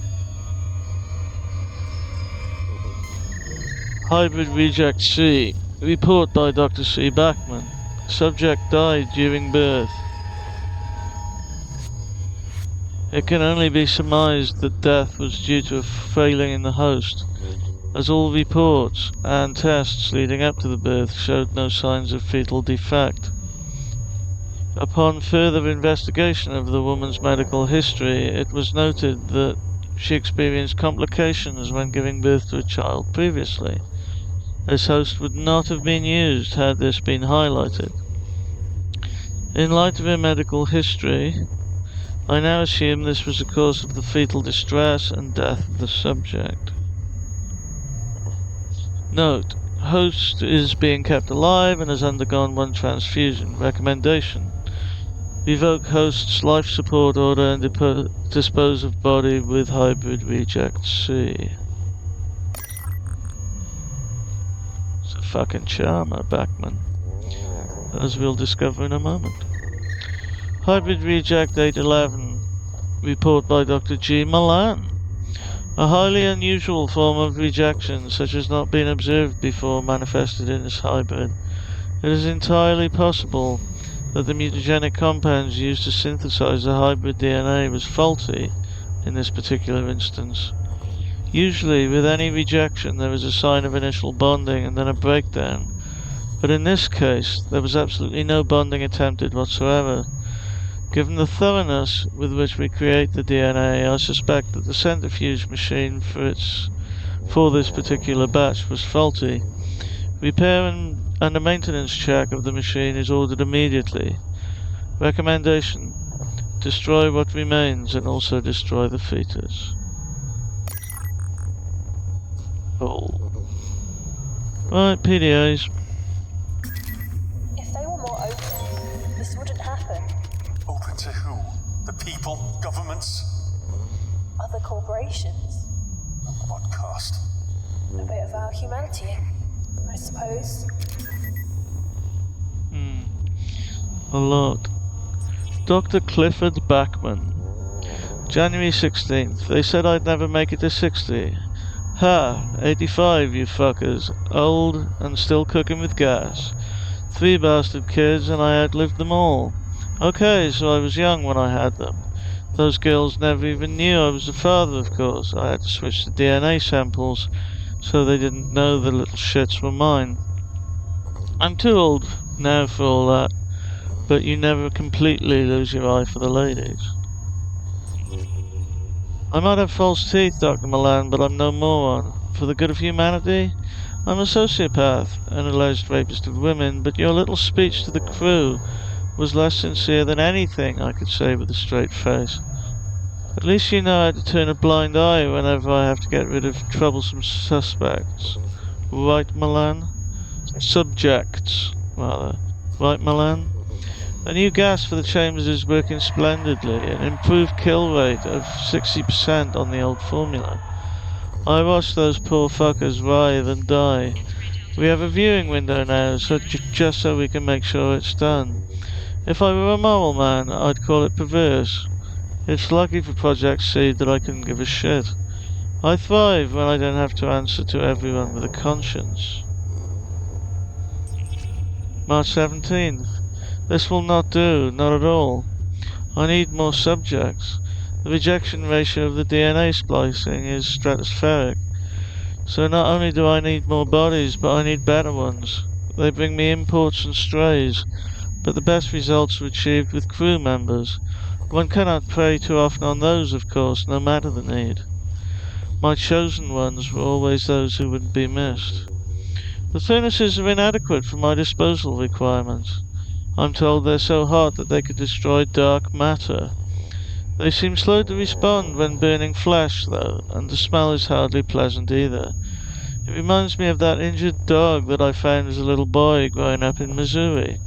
Hybrid Reject C. Report by Dr. C. Bachman. Subject died during birth. It can only be surmised that death was due to a failing in the host, as all reports and tests leading up to the birth showed no signs of fetal defect. Upon further investigation of the woman's medical history, it was noted that she experienced complications when giving birth to a child previously. This host would not have been used had this been highlighted. In light of her medical history, I now assume this was the cause of the fetal distress and death of the subject. Note: host is being kept alive and has undergone 1 transfusion. Recommendation: revoke host's life support order and dispose of body with Hybrid Reject C. It's a fucking charmer, Bachman, as we'll discover in a moment. Hybrid Reject 811. Report by Dr. G. Milan. A highly unusual form of rejection such as not been observed before manifested in this hybrid. It is entirely possible that the mutagenic compounds used to synthesize the hybrid DNA was faulty in this particular instance. Usually with any rejection there is a sign of initial bonding and then a breakdown, but in this case there was absolutely no bonding attempted whatsoever. Given the thoroughness with which we create the DNA, I suspect that the centrifuge machine for this particular batch was faulty. Repair and a maintenance check of the machine is ordered immediately. Recommendation: destroy what remains and also destroy the fetus. Oh. Right, PDAs. If they were more open, this wouldn't happen. open to who? The people? Governments? Other corporations. At what cost? A bit of our humanity, I suppose. A lot. Dr. Clifford Bachman. January 16th. They said I'd never make it to 60. Ha! 85, you fuckers. Old and still cooking with gas. 3 bastard kids and I outlived them all. Okay, so I was young when I had them. Those girls never even knew I was the father, of course. I had to switch the DNA samples so they didn't know the little shits were mine. I'm too old now for all that, but you never completely lose your eye for the ladies. I might have false teeth, Dr. Milan, but I'm no moron. For the good of humanity, I'm a sociopath, an alleged rapist of women, but your little speech to the crew was less sincere than anything I could say with a straight face. At least you know how to turn a blind eye whenever I have to get rid of troublesome suspects. Right, Milan? Subjects, rather. Right, Milan? A new gas for the chambers is working splendidly, an improved kill rate of 60% on the old formula. I watched those poor fuckers writhe and die. We have a viewing window now, so just so we can make sure it's done. If I were a moral man, I'd call it perverse. It's lucky for Project Seed that I couldn't give a shit. I thrive when I don't have to answer to everyone with a conscience. March 17th. This will not do, not at all. I need more subjects. The rejection ratio of the DNA splicing is stratospheric. So not only do I need more bodies, but I need better ones. They bring me imports and strays, but the best results are achieved with crew members. One cannot prey too often on those, of course, no matter the need. My chosen ones were always those who would be missed. The furnaces are inadequate for my disposal requirements. I'm told they're so hot that they could destroy dark matter. They seem slow to respond when burning flesh, though, and the smell is hardly pleasant either. It reminds me of that injured dog that I found as a little boy growing up in Missouri.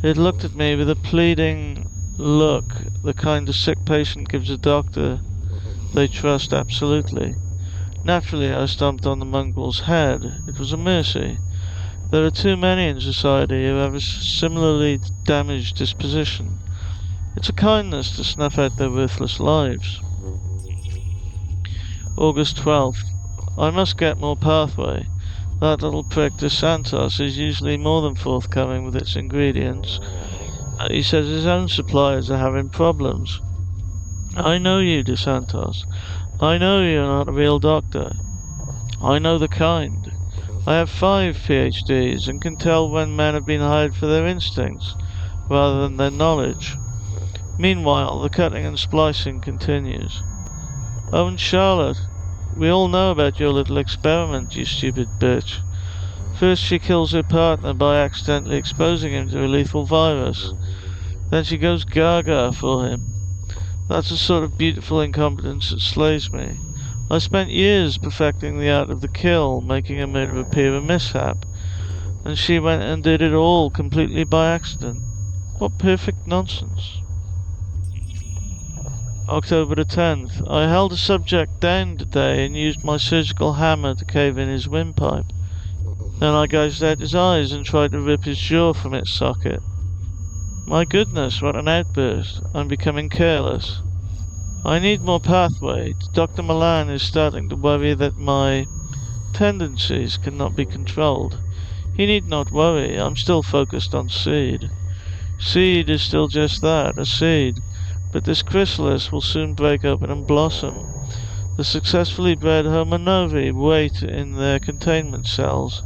It looked at me with a pleading look, the kind a sick patient gives a doctor they trust absolutely. Naturally, I stomped on the mongrel's head. It was a mercy. There are too many in society who have a similarly damaged disposition. It's a kindness to snuff out their worthless lives. August 12th. I must get more pathway. That little prick DeSantos is usually more than forthcoming with its ingredients. He says his own suppliers are having problems. I know you, DeSantos. I know you're not a real doctor. I know the kind. I have 5 PhDs and can tell when men have been hired for their instincts rather than their knowledge. Meanwhile, the cutting and splicing continues. Oh, and Charlotte, we all know about your little experiment, you stupid bitch. First she kills her partner by accidentally exposing him to a lethal virus. Then she goes gaga for him. That's the sort of beautiful incompetence that slays me. I spent years perfecting the art of the kill, making a murder appear a mishap, and she went and did it all completely by accident. What perfect nonsense. October the 10th. I held a subject down today and used my surgical hammer to cave in his windpipe. Then I gouged out his eyes and tried to rip his jaw from its socket. My goodness, what an outburst. I'm becoming careless. I need more pathway. Dr. Milan is starting to worry that my tendencies cannot be controlled. He need not worry. I'm still focused on seed. Seed is still just that, a seed. But this chrysalis will soon break open and blossom. The successfully bred Homo novi wait in their containment cells,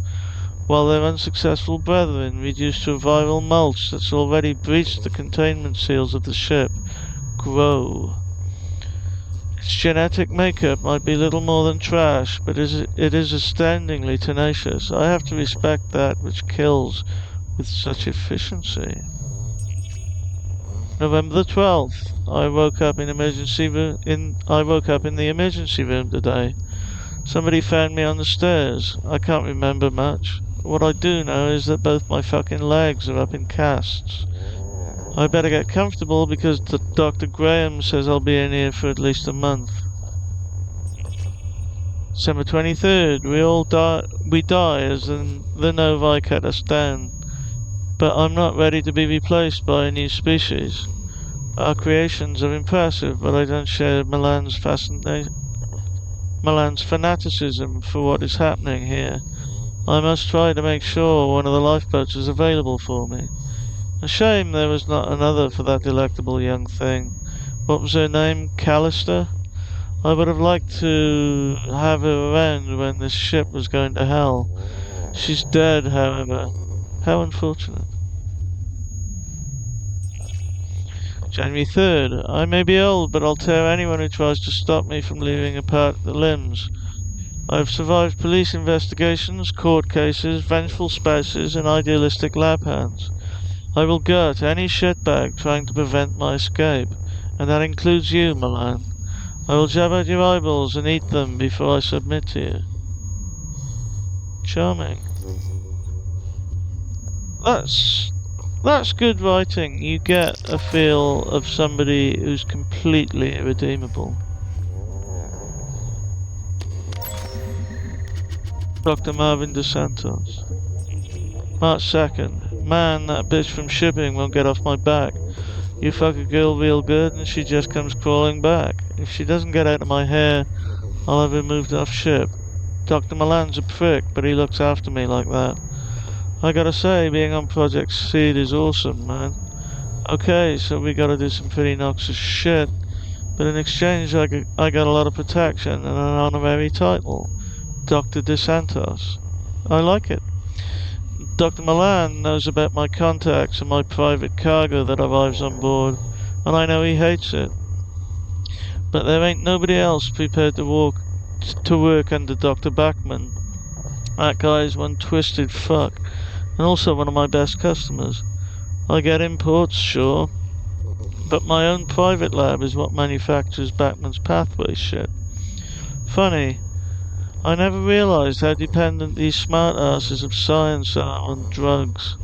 while their unsuccessful brethren, reduced to a viral mulch that's already breached the containment seals of the ship, grow. Its genetic makeup might be little more than trash, but it is astoundingly tenacious. I have to respect that which kills with such efficiency. November the 12th. I woke up in the emergency room today. Somebody found me on the stairs. I can't remember much. What I do know is that both my fucking legs are up in casts. I better get comfortable because Dr. Graham says I'll be in here for at least a month. December 23rd. We die as the novae cut us down. But I'm not ready to be replaced by a new species. Our creations are impressive, but I don't share Milan's fanaticism for what is happening here. I must try to make sure one of the lifeboats is available for me. A shame there was not another for that delectable young thing. What was her name? Callister? I would have liked to have her around when this ship was going to hell. She's dead, however. How unfortunate. January 3rd. I may be old, but I'll tear anyone who tries to stop me from leaving apart the limbs. I have survived police investigations, court cases, vengeful spouses, and idealistic lab hands. I will gut any shitbag trying to prevent my escape, and that includes you, Milan. I will jab out your eyeballs and eat them before I submit to you. Charming. That's good writing. You get a feel of somebody who's completely irredeemable. Dr. Marvin DeSantos. March 2nd. Man, that bitch from shipping won't get off my back. You fuck a girl real good and she just comes crawling back. If she doesn't get out of my hair, I'll have her moved off ship. Dr. Milan's a prick, but he looks after me like that. I gotta say, being on Project Seed is awesome, man. Okay, so we gotta do some pretty noxious shit, but in exchange I got a lot of protection and an honorary title. Dr. DeSantos. I like it. Dr. Milan knows about my contacts and my private cargo that arrives on board, and I know he hates it. But there ain't nobody else prepared to work under Dr. Bachman. That guy's one twisted fuck, and also one of my best customers. I get imports, sure, but my own private lab is what manufactures Bachman's pathway shit. Funny, I never realized how dependent these smartasses of science are on drugs.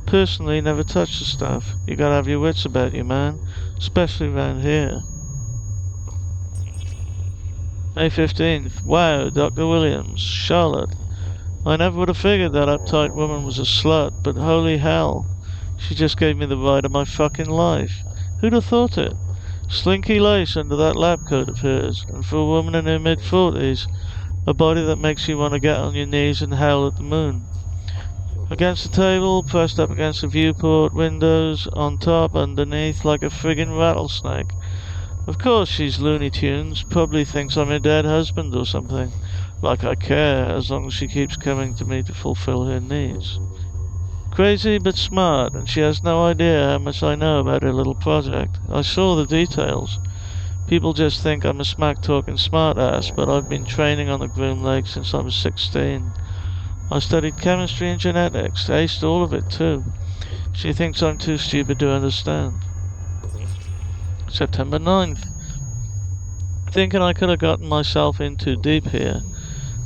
Personally, never touch the stuff. You gotta have your wits about you, man, especially around here. May 15th. Wow, Dr. Williams. Charlotte. I never would have figured that uptight woman was a slut, but holy hell. She just gave me the ride of my fucking life. Who'd have thought it? Slinky lace under that lab coat of hers, and for a woman in her mid-40s, a body that makes you want to get on your knees and howl at the moon. Against the table, pressed up against the viewport windows, on top, underneath, like a friggin' rattlesnake. Of course she's Looney Tunes, probably thinks I'm her dead husband or something. Like I care, as long as she keeps coming to me to fulfill her needs. Crazy but smart, and she has no idea how much I know about her little project. I saw the details. People just think I'm a smack-talking smartass, but I've been training on the Groom Lake since I was 16. I studied chemistry and genetics, aced all of it too. She thinks I'm too stupid to understand. September 9th. Thinking I could have gotten myself in too deep here.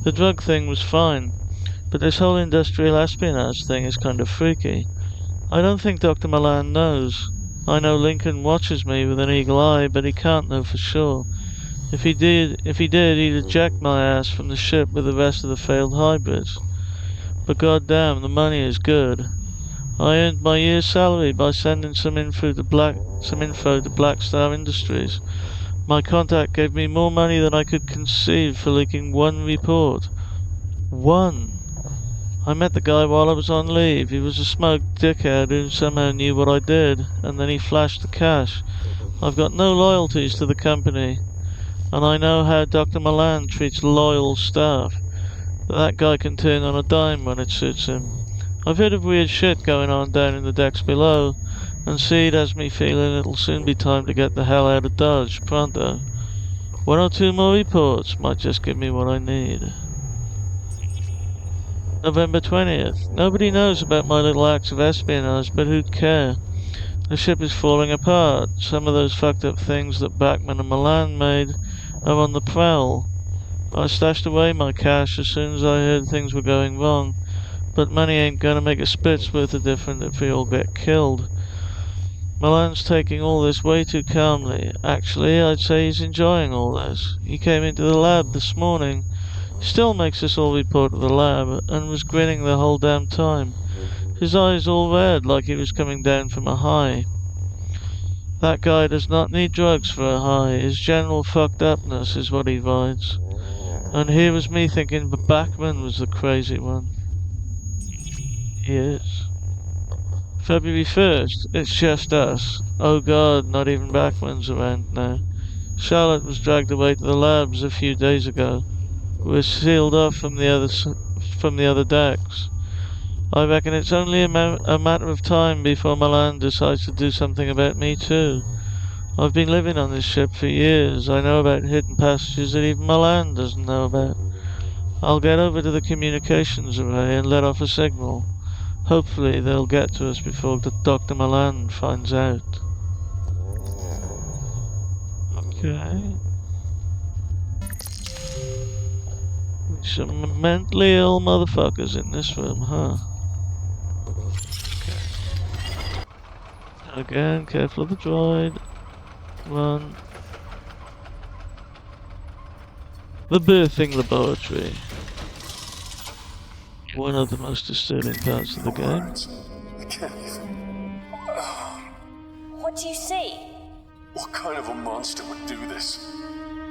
The drug thing was fine, but this whole industrial espionage thing is kind of freaky. I don't think Dr. Milan knows. I know Lincoln watches me with an eagle eye, but he can't know for sure. If he did, he'd eject my ass from the ship with the rest of the failed hybrids. But goddamn, the money is good. I earned my year's salary by sending some info to Black Star Industries. My contact gave me more money than I could conceive for leaking one report. One! I met the guy while I was on leave. He was a smug dickhead who somehow knew what I did, and then he flashed the cash. I've got no loyalties to the company, and I know how Dr. Milan treats loyal staff. That guy can turn on a dime when it suits him. I've heard of weird shit going on down in the decks below, and Seed has me feeling it'll soon be time to get the hell out of Dodge, pronto. 1 or 2 more reports might just give me what I need. November 20th. Nobody knows about my little acts of espionage, but who'd care? The ship is falling apart. Some of those fucked up things that Bachman and Milan made are on the prowl. I stashed away my cash as soon as I heard things were going wrong, but money ain't gonna make a spit's worth of difference if we all get killed. Milan's taking all this way too calmly. Actually, I'd say he's enjoying all this. He came into the lab this morning, still makes us all report to the lab, and was grinning the whole damn time. His eyes all red, like he was coming down from a high. That guy does not need drugs for a high. His general fucked upness is what he rides. And here was me thinking Bachman was the crazy one. He is. February 1st. It's just us. Oh god, not even Bachman's around now. Charlotte was dragged away to the labs a few days ago. We're sealed off from the other decks. I reckon it's only a matter of time before Milan decides to do something about me too. I've been living on this ship for years. I know about hidden passages that even Milan doesn't know about. I'll get over to the communications array and let off a signal. Hopefully they'll get to us before Dr. Milan finds out. Okay. Some mentally ill motherfuckers in this room, huh? Okay. Again, careful of the droid. Run. The birthing laboratory. One of the most disturbing parts of the game. I can't even. What do you see? What kind of a monster would do this?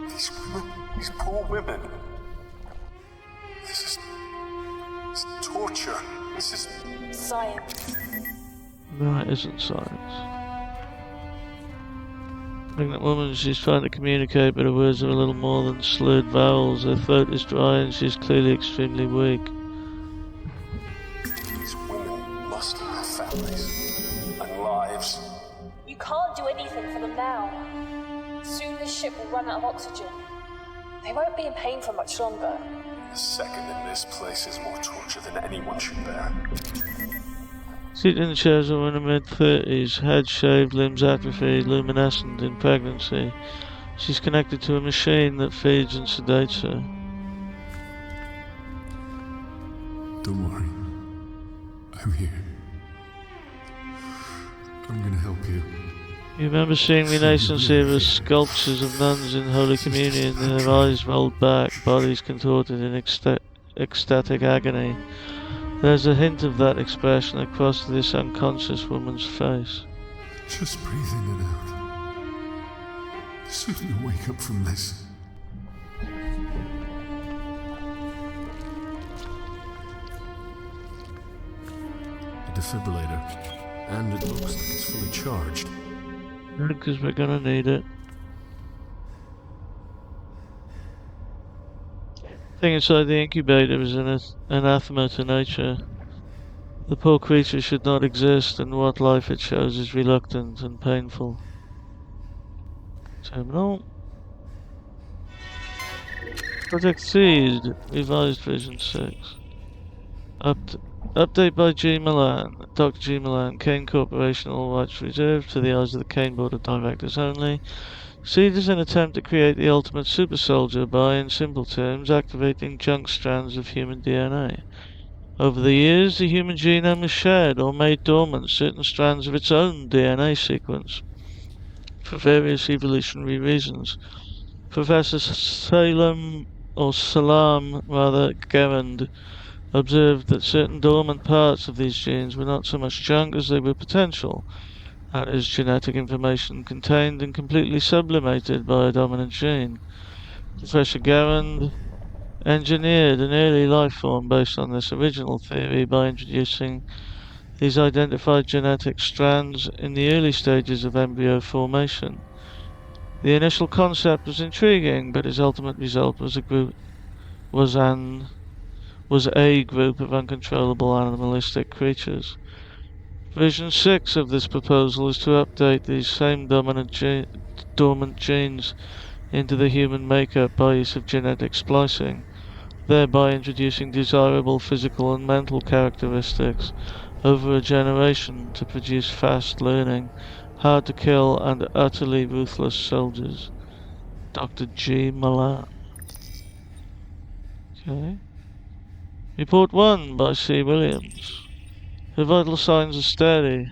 These women, these poor women. This is torture. This is... Science. No, it isn't science. Pregnant woman, she's trying to communicate, but her words are a little more than slurred vowels. Her throat is dry and she's clearly extremely weak. These women must have families and lives. You can't do anything for them now. Soon this ship will run out of oxygen. They won't be in pain for much longer. A second in this place is more torture than anyone should bear. Seated in the chairs are in her mid-30s, head shaved, limbs atrophied, luminescent in pregnancy. She's connected to a machine that feeds and sedates her. Don't worry. I'm here. I'm gonna help you. You remember seeing Renaissance era sculptures of nuns in Holy Communion, their eyes rolled back, bodies contorted in ecstatic agony. There's a hint of that expression across this unconscious woman's face. Just breathe in and out. Soon you'll wake up from this. A defibrillator. And it looks like it's fully charged. Because we're gonna need it. The thing inside the incubator is an anathema to nature. The poor creature should not exist, and what life it shows is reluctant and painful. Terminal. Project Seed, revised version 6. Update by G. Milan. Dr. G. Milan. Kane Corporation, all rights reserved to the eyes of the Kane Board of Directors only. Seed is an attempt to create the ultimate super soldier by, in simple terms, activating junk strands of human DNA. Over the years, the human genome has shared or made dormant certain strands of its own DNA sequence for various evolutionary reasons. Professor Salam Garand observed that certain dormant parts of these genes were not so much junk as they were potential, that is, genetic information contained and completely sublimated by a dominant gene. Professor Garand engineered an early life form based on this original theory by introducing these identified genetic strands in the early stages of embryo formation. The initial concept was intriguing, but its ultimate result was a group of uncontrollable animalistic creatures. Version 6 of this proposal is to update these same dormant genes into the human makeup by use of genetic splicing, thereby introducing desirable physical and mental characteristics over a generation to produce fast-learning, hard-to-kill and utterly ruthless soldiers. Dr. G. Milan. Okay. Report 1 by C. Williams. Her vital signs are steady.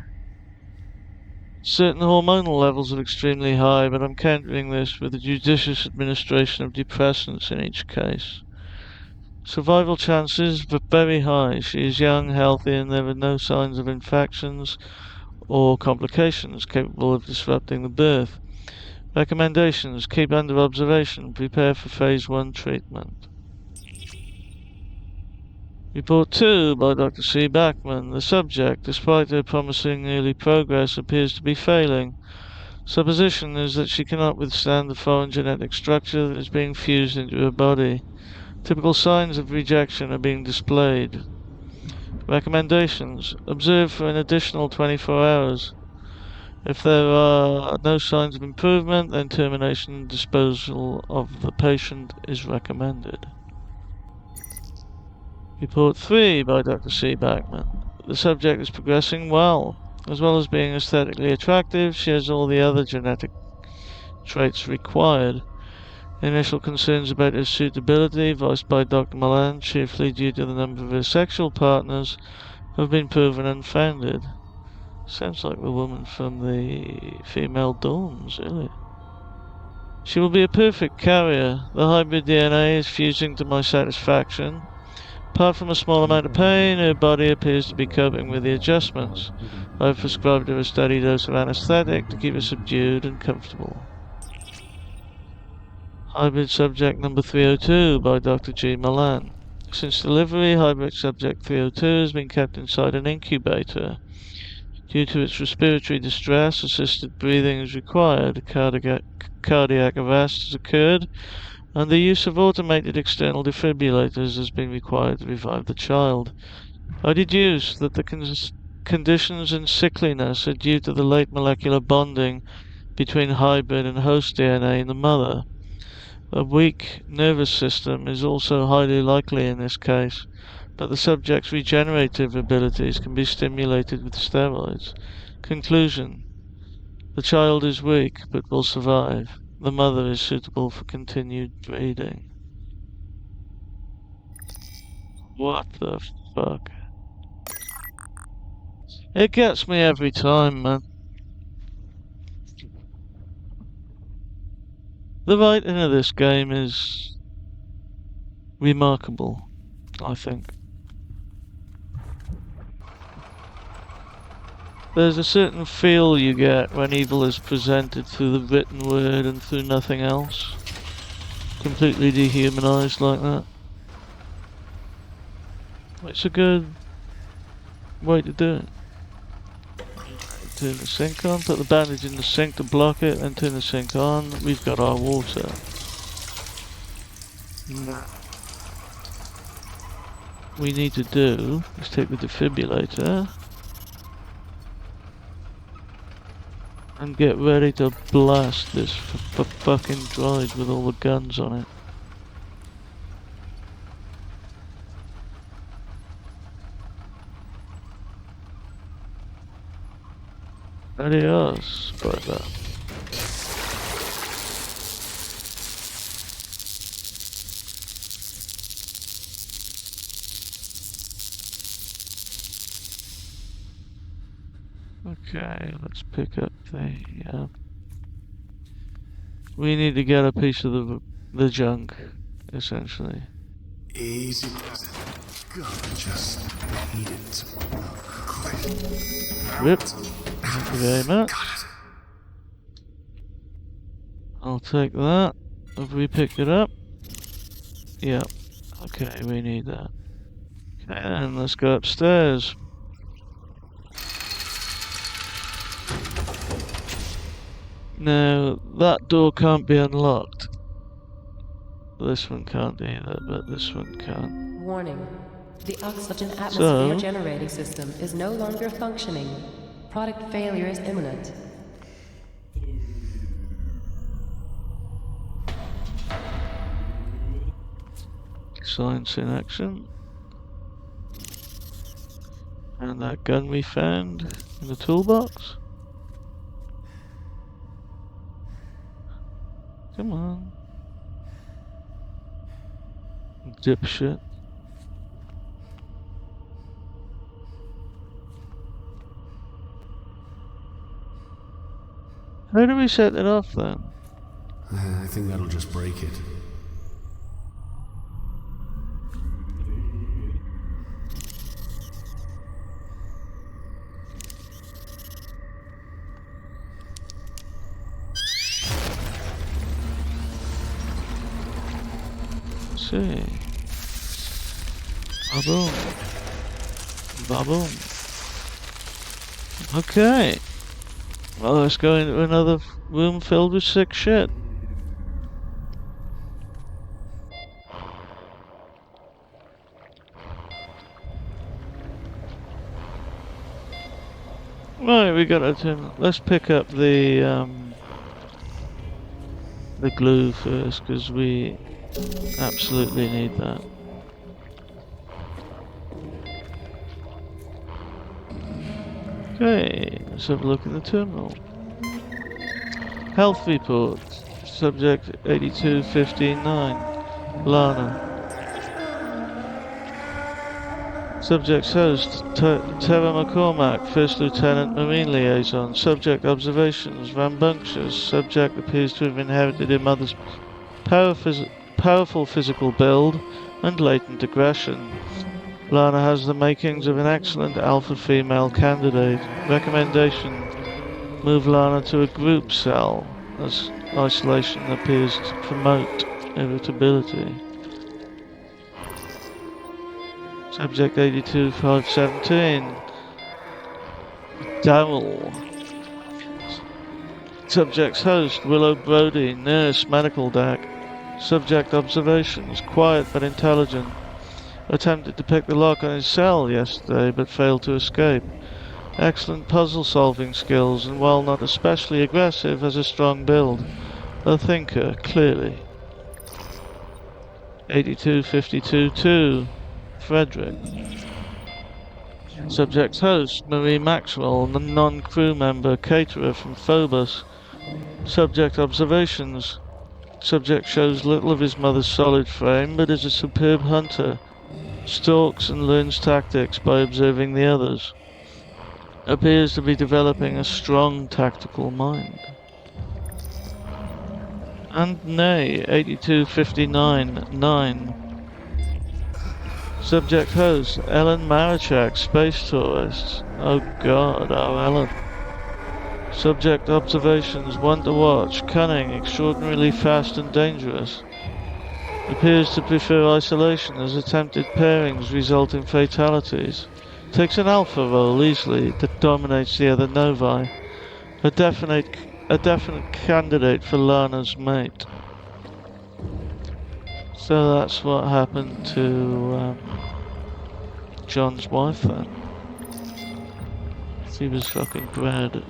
Certain hormonal levels are extremely high, but I'm countering this with the judicious administration of depressants in each case. Survival chances are very high. She is young, healthy, and there are no signs of infections or complications capable of disrupting the birth. Recommendations: keep under observation, prepare for phase 1 treatment. Report 2 by Dr. C. Bachman. The subject, despite her promising early progress, appears to be failing. Supposition is that she cannot withstand the foreign genetic structure that is being fused into her body. Typical signs of rejection are being displayed. Recommendations: observe for an additional 24 hours. If there are no signs of improvement, then termination and disposal of the patient is recommended. Report 3 by Dr. C. Bachman. The subject is progressing well. As well as being aesthetically attractive, she has all the other genetic traits required. Initial concerns about her suitability, voiced by Dr. Milan, chiefly due to the number of her sexual partners, have been proven unfounded. Sounds like the woman from the female dorms, really. She will be a perfect carrier. The hybrid DNA is fusing to my satisfaction. Apart from a small amount of pain, her body appears to be coping with the adjustments. I've prescribed her a steady dose of anesthetic to keep her subdued and comfortable. Hybrid Subject Number 302 by Dr. G. Milan. Since delivery, Hybrid Subject 302 has been kept inside an incubator. Due to its respiratory distress, assisted breathing is required, cardiac arrest has occurred, and the use of automated external defibrillators has been required to revive the child. I deduce that the conditions and sickliness are due to the late molecular bonding between hybrid and host DNA in the mother. A weak nervous system is also highly likely in this case, but the subject's regenerative abilities can be stimulated with steroids. Conclusion: the child is weak but will survive. The mother is suitable for continued breeding. What the fuck? It gets me every time, man. The writing of this game is remarkable, I think. There's a certain feel you get when evil is presented through the written word and through nothing else. Completely dehumanized like that. It's a good way to do it. Turn the sink on, put the bandage in the sink to block it, and turn the sink on. We've got our water. What we need to do is take the defibrillator and get ready to blast this fucking droid with all the guns on it. Adios, brother. Okay, let's pick up the. We need to get a piece of the junk, essentially. Easy does it. God, just hate it. Rip. Thank you very much. I'll take that. Have we picked it up? Yep. Okay, we need that. Okay, then let's go upstairs. Now, that door can't be unlocked. This one can't either, but this one can. Warning. The oxygen atmosphere generating system is no longer functioning. Product failure is imminent. Science in action. And that gun we found in the toolbox. Come on. Dipshit. How do we set it off then? I think that'll just break it. Let's see. Ba-boom. Ba-boom. Okay. Well, let's go into another room filled with sick shit. Right, we gotta turn. Let's pick up the glue first, because we absolutely need that. Okay, let's have a look at the terminal. Health report. Subject 82159. Lana. Subject's host, Tara McCormack, First Lieutenant Marine Liaison. Subject observations, rambunctious. Subject appears to have inherited her mother's powerful physical build and latent aggression. Lana has the makings of an excellent alpha female candidate. Recommendation: move Lana to a group cell, as isolation appears to promote irritability. Subject 82517. Darrell. Subject's host, Willow Brody, nurse, medical deck. Subject observations, quiet but intelligent. Attempted to pick the lock on his cell yesterday, but failed to escape. Excellent puzzle-solving skills, and while not especially aggressive, has a strong build. A thinker, clearly. 82522. Frederick. Subject's host, Marie Maxwell, non-crew member, caterer from Phobos. Subject observations. Subject shows little of his mother's solid frame, but is a superb hunter. Stalks and learns tactics by observing the others. Appears to be developing a strong tactical mind. And nay, 8259-9. Subject host, Ellen Marichak, space tourist. Oh god, our Ellen. Subject observations, one to watch, cunning, extraordinarily fast and dangerous. Appears to prefer isolation as attempted pairings result in fatalities. Takes an alpha role easily that dominates the other novae. A definite candidate for Lana's mate. So that's what happened to John's wife then. She was fucking bred.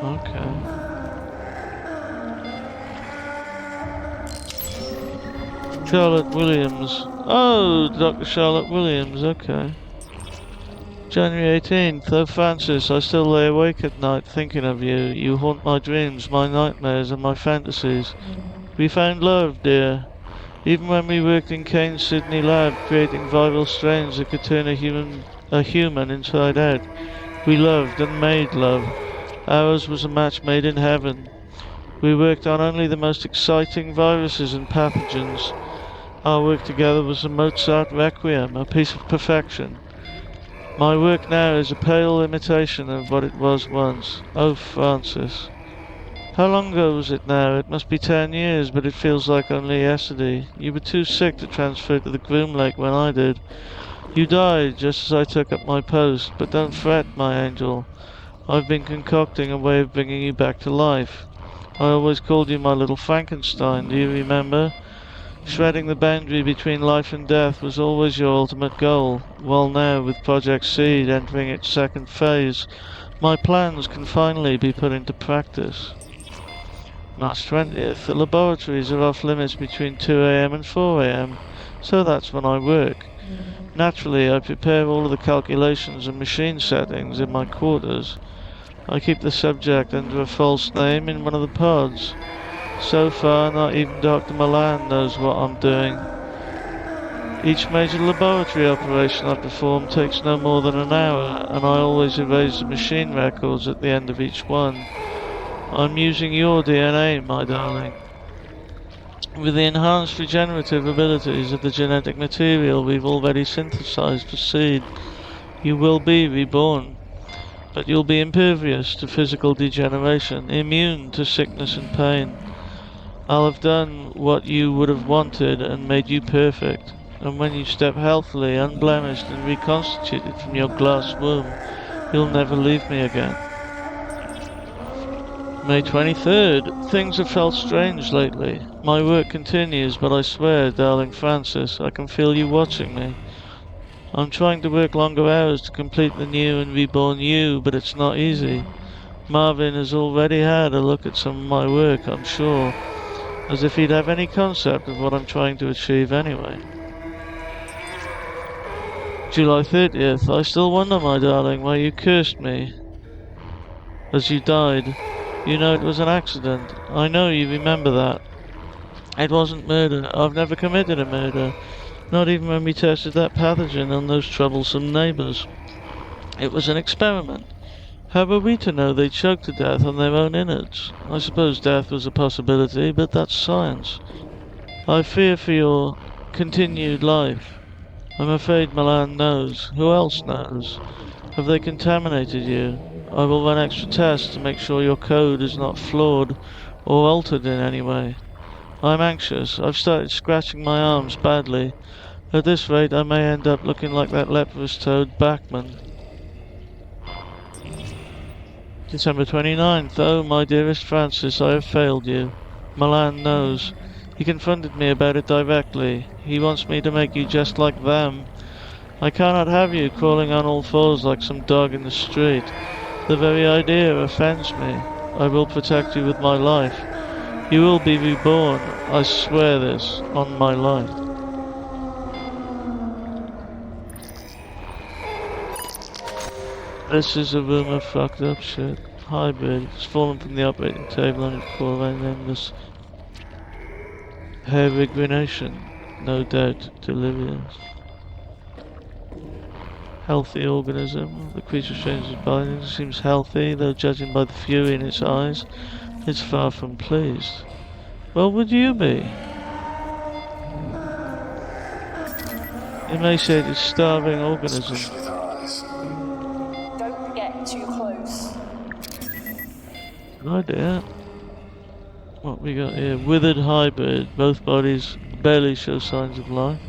Okay. Charlotte Williams. Oh, Dr. Charlotte Williams, okay. January 18th. Oh, Francis, I still lay awake at night thinking of you. You haunt my dreams, my nightmares, and my fantasies. We found love, dear. Even when we worked in Kane's Sydney lab, creating viral strains that could turn a human inside out. We loved and made love. Ours was a match made in heaven. We worked on only the most exciting viruses and pathogens. Our work together was a Mozart requiem, a piece of perfection. My work now is a pale imitation of what it was once. Oh, Francis. How long ago was it now? It must be 10 years, but it feels like only yesterday. You were too sick to transfer to the Groom Lake when I did. You died just as I took up my post, but don't fret, my angel. I've been concocting a way of bringing you back to life. I always called you my little Frankenstein, do you remember? Shredding the boundary between life and death was always your ultimate goal. Well now, with Project Seed entering its second phase, my plans can finally be put into practice. March 20th. The laboratories are off limits between 2 AM and 4 AM, so that's when I work. Naturally, I prepare all of the calculations and machine settings in my quarters. I keep the subject under a false name in one of the pods. So far, not even Dr. Milan knows what I'm doing. Each major laboratory operation I perform takes no more than an hour, and I always erase the machine records at the end of each one. I'm using your DNA, my darling. With the enhanced regenerative abilities of the genetic material we've already synthesized for Seed, you will be reborn. But you'll be impervious to physical degeneration, immune to sickness and pain. I'll have done what you would have wanted and made you perfect. And when you step healthily, unblemished and reconstituted from your glass womb, you'll never leave me again. May 23rd. Things have felt strange lately. My work continues, but I swear, darling Francis, I can feel you watching me. I'm trying to work longer hours to complete the new and reborn you, but it's not easy. Marvin has already had a look at some of my work, I'm sure, as if he'd have any concept of what I'm trying to achieve anyway. July 30th. I still wonder, my darling, why you cursed me as you died. You know it was an accident. I know you remember that. It wasn't murder. I've never committed a murder. Not even when we tested that pathogen on those troublesome neighbours. It was an experiment. How were we to know they'd choke to death on their own innards? I suppose death was a possibility, but that's science. I fear for your continued life. I'm afraid Milan knows. Who else knows? Have they contaminated you? I will run extra tests to make sure your code is not flawed or altered in any way. I'm anxious. I've started scratching my arms badly. At this rate, I may end up looking like that leprous toad Bachman. December 29th. Oh, my dearest Francis, I have failed you. Milan knows. He confronted me about it directly. He wants me to make you just like them. I cannot have you crawling on all fours like some dog in the street. The very idea offends me. I will protect you with my life. You will be reborn. I swear this on my life. This is a room of fucked up shit. Hybrid. It's fallen from the operating table on its core and endless peregrination. No doubt delirious. Healthy organism. The creature changes its body and seems healthy, though judging by the fury in its eyes, it's far from pleased. Well, would you be? Emaciated, starving organism. Especially their eyes. Don't get too close. Good idea. What we got here? Withered hybrid. Both bodies barely show signs of life.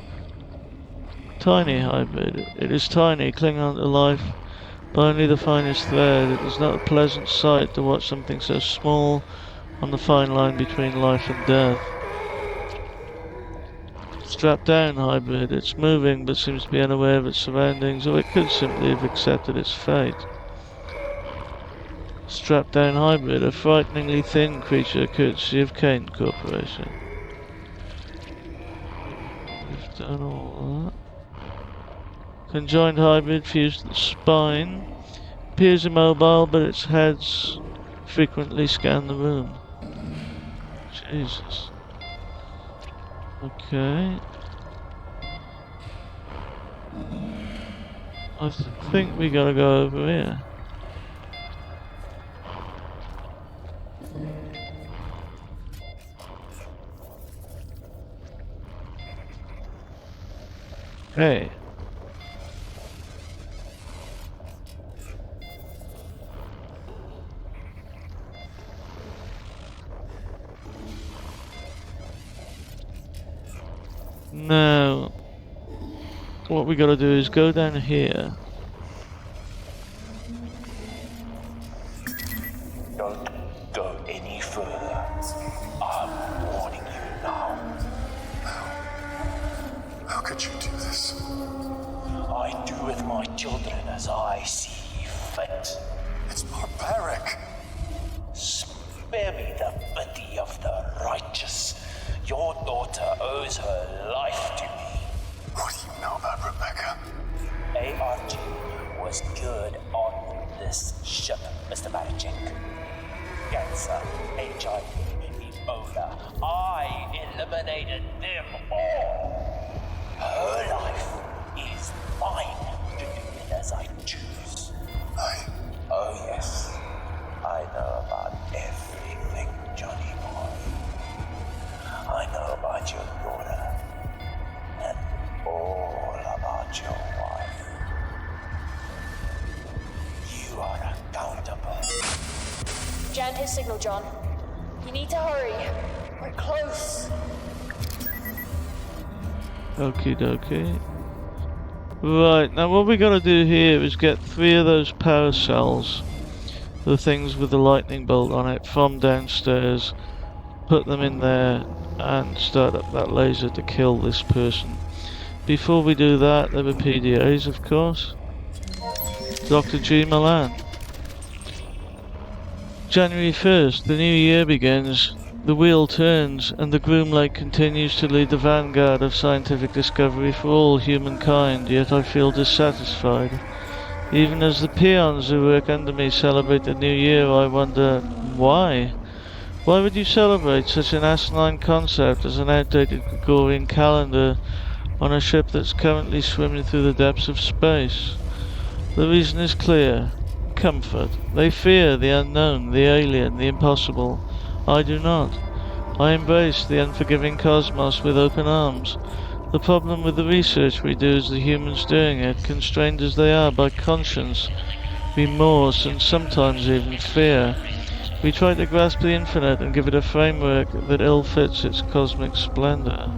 Tiny hybrid. It is tiny, clinging on to life by only the finest thread. It is not a pleasant sight to watch something so small on the fine line between life and death. Strapped down hybrid. It's moving but seems to be unaware of its surroundings, or it could simply have accepted its fate. Strapped down hybrid. A frighteningly thin creature courtesy of Kane Corporation. We've done all that. Conjoined hybrid fused to the spine. Appears immobile, but its heads frequently scan the room. Jesus. Okay. I think we gotta go over here. Hey. Now, what we gotta do is go down here. Don't go any further. I'm warning you now. How could you do this? I do with my children as I see fit. It's barbaric. Spare me the pity of the righteous. Your daughter owes her life to me. What do you know about Rebecca? ARG was good on this ship, Mr. Maricek. Cancer, HIV, Ebola. I eliminated them all. Her life is mine to do it as I choose. Oh yes, I know about everything, Johnny boy. I know about your daughter and all about your wife. You are accountable. Jammed his signal, John. You need to hurry. We're close. Okie dokie. Right, now what we gotta do here is get 3 of those power cells, the things with the lightning bolt on it, from downstairs, put them in there, and start up that laser to kill this person. Before we do that, there were PDAs, of course. Dr. G. Milan. January 1st, the new year begins. The wheel turns, and the Groom Lake continues to lead the vanguard of scientific discovery for all humankind, yet I feel dissatisfied. Even as the peons who work under me celebrate the new year, I wonder, why? Why would you celebrate such an asinine concept as an outdated Gregorian calendar on a ship that's currently swimming through the depths of space? The reason is clear. Comfort. They fear the unknown, the alien, the impossible. I do not. I embrace the unforgiving cosmos with open arms. The problem with the research we do is the humans doing it, constrained as they are by conscience, remorse, and sometimes even fear. We try to grasp the infinite and give it a framework that ill fits its cosmic splendor.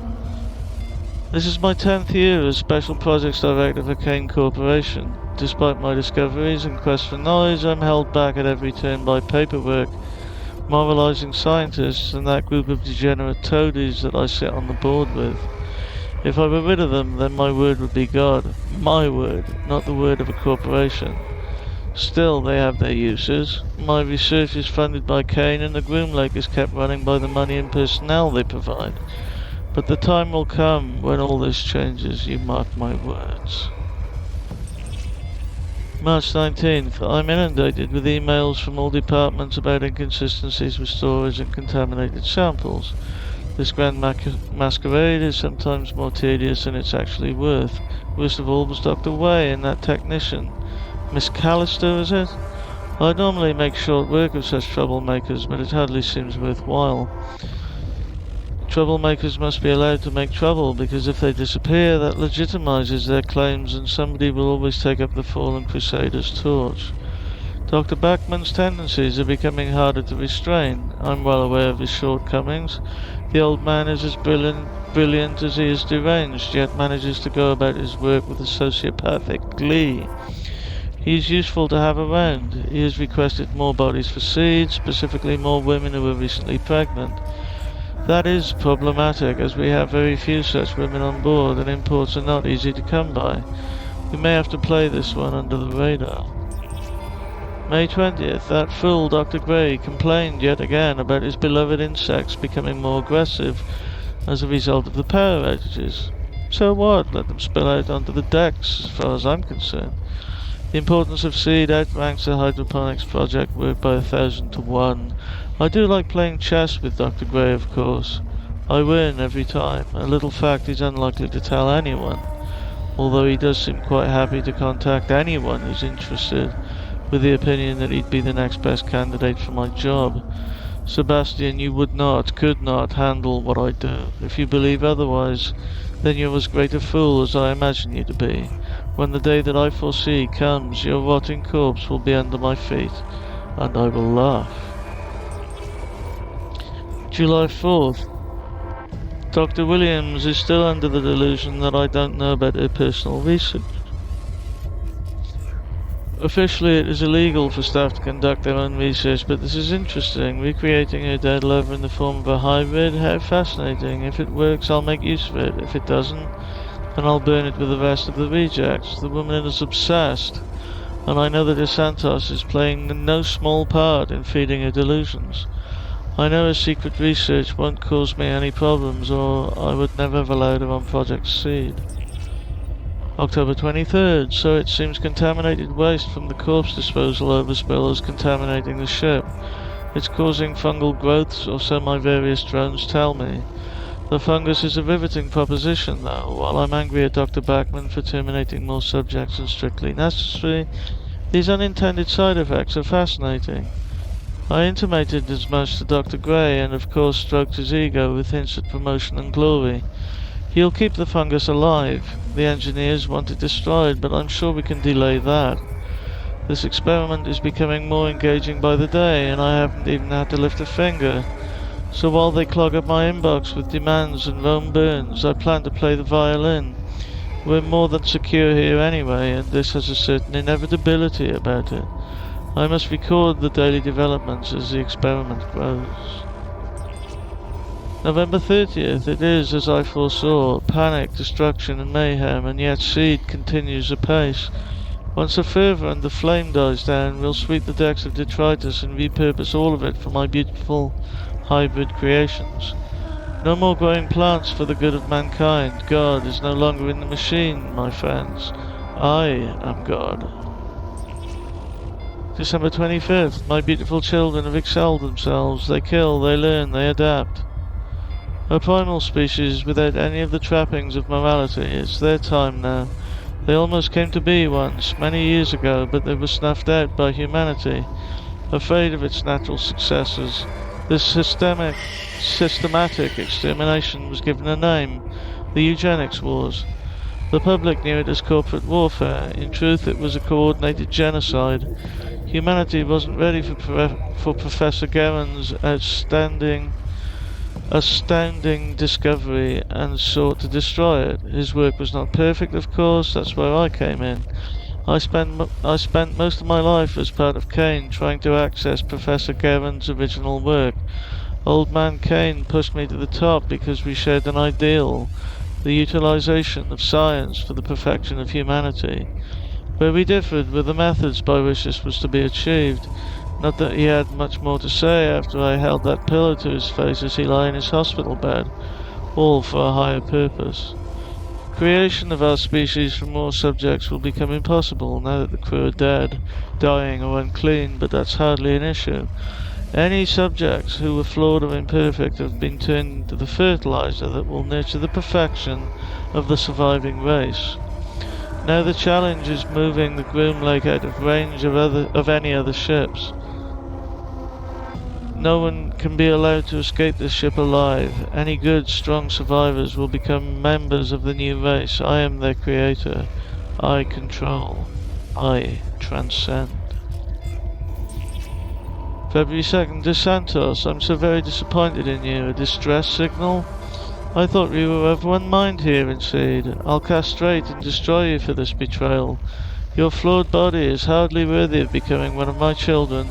This is my 10th year as Special Projects Director for Kane Corporation. Despite my discoveries and quest for knowledge, I'm held back at every turn by paperwork, moralizing scientists, and that group of degenerate toadies that I sit on the board with. If I were rid of them, then my word would be God. My word, not the word of a corporation. Still, they have their uses. My research is funded by Kane, and the Groom Lake is kept running by the money and personnel they provide. But the time will come when all this changes, you mark my words. March 19th. I'm inundated with emails from all departments about inconsistencies with storage and contaminated samples. This grand masquerade is sometimes more tedious than it's actually worth. Worst of all was Dr. Way and that technician. Miss Callister, is it? I normally make short work of such troublemakers, but it hardly seems worthwhile. Troublemakers must be allowed to make trouble, because if they disappear, that legitimizes their claims and somebody will always take up the fallen crusader's torch. Dr. Bachman's tendencies are becoming harder to restrain. I'm well aware of his shortcomings. The old man is as brilliant as he is deranged, yet manages to go about his work with a sociopathic glee. He is useful to have around. He has requested more bodies for seed, specifically more women who are recently pregnant. That is problematic, as we have very few such women on board, and imports are not easy to come by. We may have to play this one under the radar. May 20th, that fool Dr. Gray complained yet again about his beloved insects becoming more aggressive as a result of the power outages. So what? Let them spill out onto the decks, as far as I'm concerned. The importance of seed outranks the hydroponics project work by 1,000 to 1. I do like playing chess with Dr. Gray, of course. I win every time, a little fact he's unlikely to tell anyone, although he does seem quite happy to contact anyone who's interested, with the opinion that he'd be the next best candidate for my job. Sebastian, you could not handle what I do. If you believe otherwise, then you're as great a fool as I imagine you to be. When the day that I foresee comes, your rotting corpse will be under my feet, and I will laugh. July 4th. Dr. Williams is still under the delusion that I don't know about her personal research. Officially, it is illegal for staff to conduct their own research, but this is interesting. Recreating her dead lover in the form of a hybrid? How fascinating. If it works, I'll make use of it. If it doesn't, then I'll burn it with the rest of the rejects. The woman is obsessed, and I know that her Santos is playing no small part in feeding her delusions. I know her secret research won't cause me any problems, or I would never have allowed her on Project Seed. October 23rd, so it seems contaminated waste from the corpse disposal overspill is contaminating the ship. It's causing fungal growths, or so my various drones tell me. The fungus is a riveting proposition, though. While I'm angry at Dr. Bachman for terminating more subjects than strictly necessary, these unintended side effects are fascinating. I intimated as much to Dr. Gray, and of course stroked his ego with hints at promotion and glory. He'll keep the fungus alive. The engineers want it destroyed, but I'm sure we can delay that. This experiment is becoming more engaging by the day, and I haven't even had to lift a finger. So while they clog up my inbox with demands and Rome burns, I plan to play the violin. We're more than secure here anyway, and this has a certain inevitability about it. I must record the daily developments as the experiment grows. November 30th, it is, as I foresaw, panic, destruction and mayhem, and yet Seed continues apace. Once the fervour and the flame dies down, we'll sweep the decks of detritus and repurpose all of it for my beautiful hybrid creations. No more growing plants for the good of mankind. God is no longer in the machine, my friends. I am God. December 25th, my beautiful children have excelled themselves. They kill, they learn, they adapt. A primal species without any of the trappings of morality. It's their time now. They almost came to be once, many years ago, but they were snuffed out by humanity, afraid of its natural successors. This systematic extermination was given a name. the eugenics wars. The public knew it as corporate warfare. In truth, it was a coordinated genocide. Humanity wasn't ready for Professor Guerin's astounding discovery and sought to destroy it. His work was not perfect, of course. That's where I came in. I spent most of my life as part of Kane trying to access Professor Guerin's original work. Old Man Kane pushed me to the top because we shared an ideal, the utilization of science for the perfection of humanity. Where we differed were the methods by which this was to be achieved. Not that he had much more to say after I held that pillow to his face as he lay in his hospital bed, all for a higher purpose. Creation of our species from more subjects will become impossible now that the crew are dead, dying or unclean, but that's hardly an issue. Any subjects who were flawed or imperfect have been turned into the fertilizer that will nurture the perfection of the surviving race. Now the challenge is moving the Groom Lake out of range of any other ships. No one can be allowed to escape this ship alive. Any good, strong survivors will become members of the new race. I am their creator. I control. I transcend. February 2nd, De Santos, I'm so very disappointed in you. A distress signal? I thought we were of one mind here in Seed. I'll castrate and destroy you for this betrayal. Your flawed body is hardly worthy of becoming one of my children.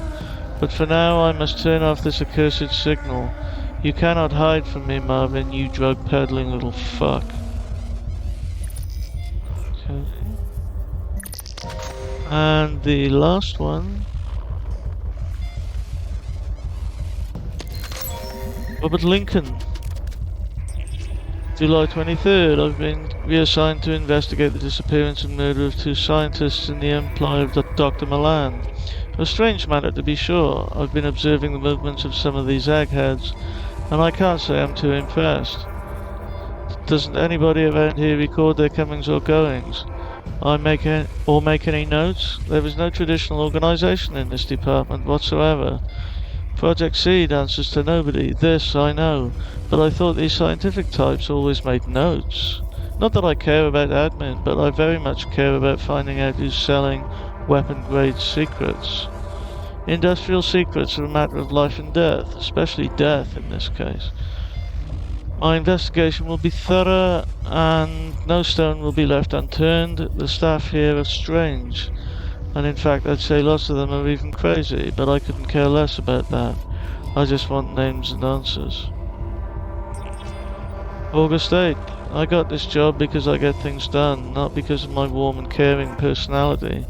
But for now I must turn off this accursed signal. You cannot hide from me, Marvin, you drug-peddling little fuck. Okay. And the last one... Robert Lincoln. July 23rd, I've been reassigned to investigate the disappearance and murder of 2 scientists in the employ of Dr. Milan. A strange matter, to be sure. I've been observing the movements of some of these eggheads, and I can't say I'm too impressed. Doesn't anybody around here record their comings or goings? Make any notes? There is no traditional organisation in this department whatsoever. Project Seed answers to nobody. This I know, but I thought these scientific types always made notes. Not that I care about admin, but I very much care about finding out who's selling weapon-grade secrets. Industrial secrets are a matter of life and death, especially death in this case. My investigation will be thorough, and no stone will be left unturned. The staff here are strange. And in fact, I'd say lots of them are even crazy, but I couldn't care less about that. I just want names and answers. August 8th. I got this job because I get things done, not because of my warm and caring personality.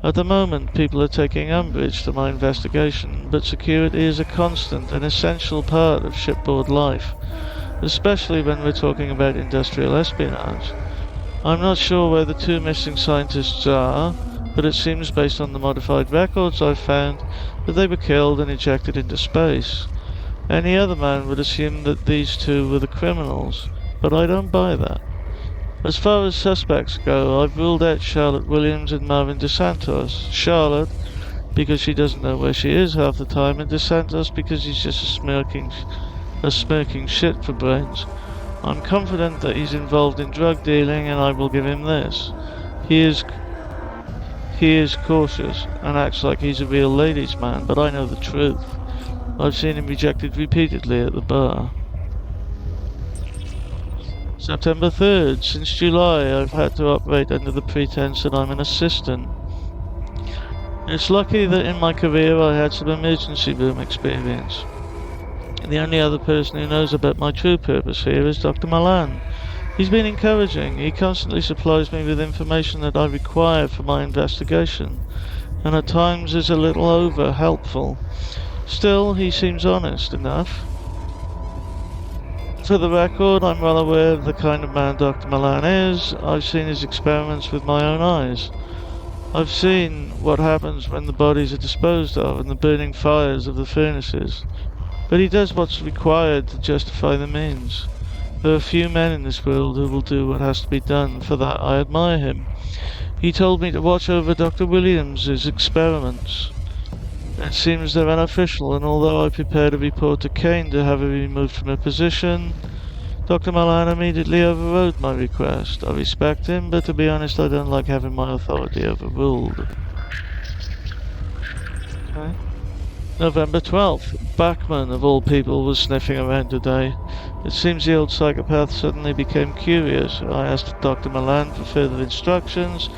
At the moment, people are taking umbrage to my investigation, but security is a constant and essential part of shipboard life, especially when we're talking about industrial espionage. I'm not sure where the 2 missing scientists are, but it seems based on the modified records I've found that they were killed and ejected into space. Any other man would assume that these 2 were the criminals, but I don't buy that. As far as suspects go, I've ruled out Charlotte Williams and Marvin DeSantos. Charlotte, because she doesn't know where she is half the time, and DeSantos because he's just a smirking shit for brains. I'm confident that he's involved in drug dealing, and I will give him this. He is cautious and acts like he's a real ladies' man, but I know the truth. I've seen him rejected repeatedly at the bar. September 3rd. Since July, I've had to operate under the pretense that I'm an assistant. It's lucky that in my career I had some emergency room experience. The only other person who knows about my true purpose here is Dr. Milan. He's been encouraging. He constantly supplies me with information that I require for my investigation, and at times is a little over-helpful. Still, he seems honest enough. For the record, I'm well aware of the kind of man Dr. Milan is. I've seen his experiments with my own eyes. I've seen what happens when the bodies are disposed of in the burning fires of the furnaces. But he does what's required to justify the means. There are few men in this world who will do what has to be done. For that I admire him. He told me to watch over Dr. Williams's experiments. It seems they're unofficial, and although I prepared a report to Kane to have her removed from her position, Dr. Malan immediately overrode my request. I respect him, but to be honest, I don't like having my authority overruled. Okay. November 12th. Bachman, of all people, was sniffing around today. It seems the old psychopath suddenly became curious. I asked Dr. Malan for further instructions,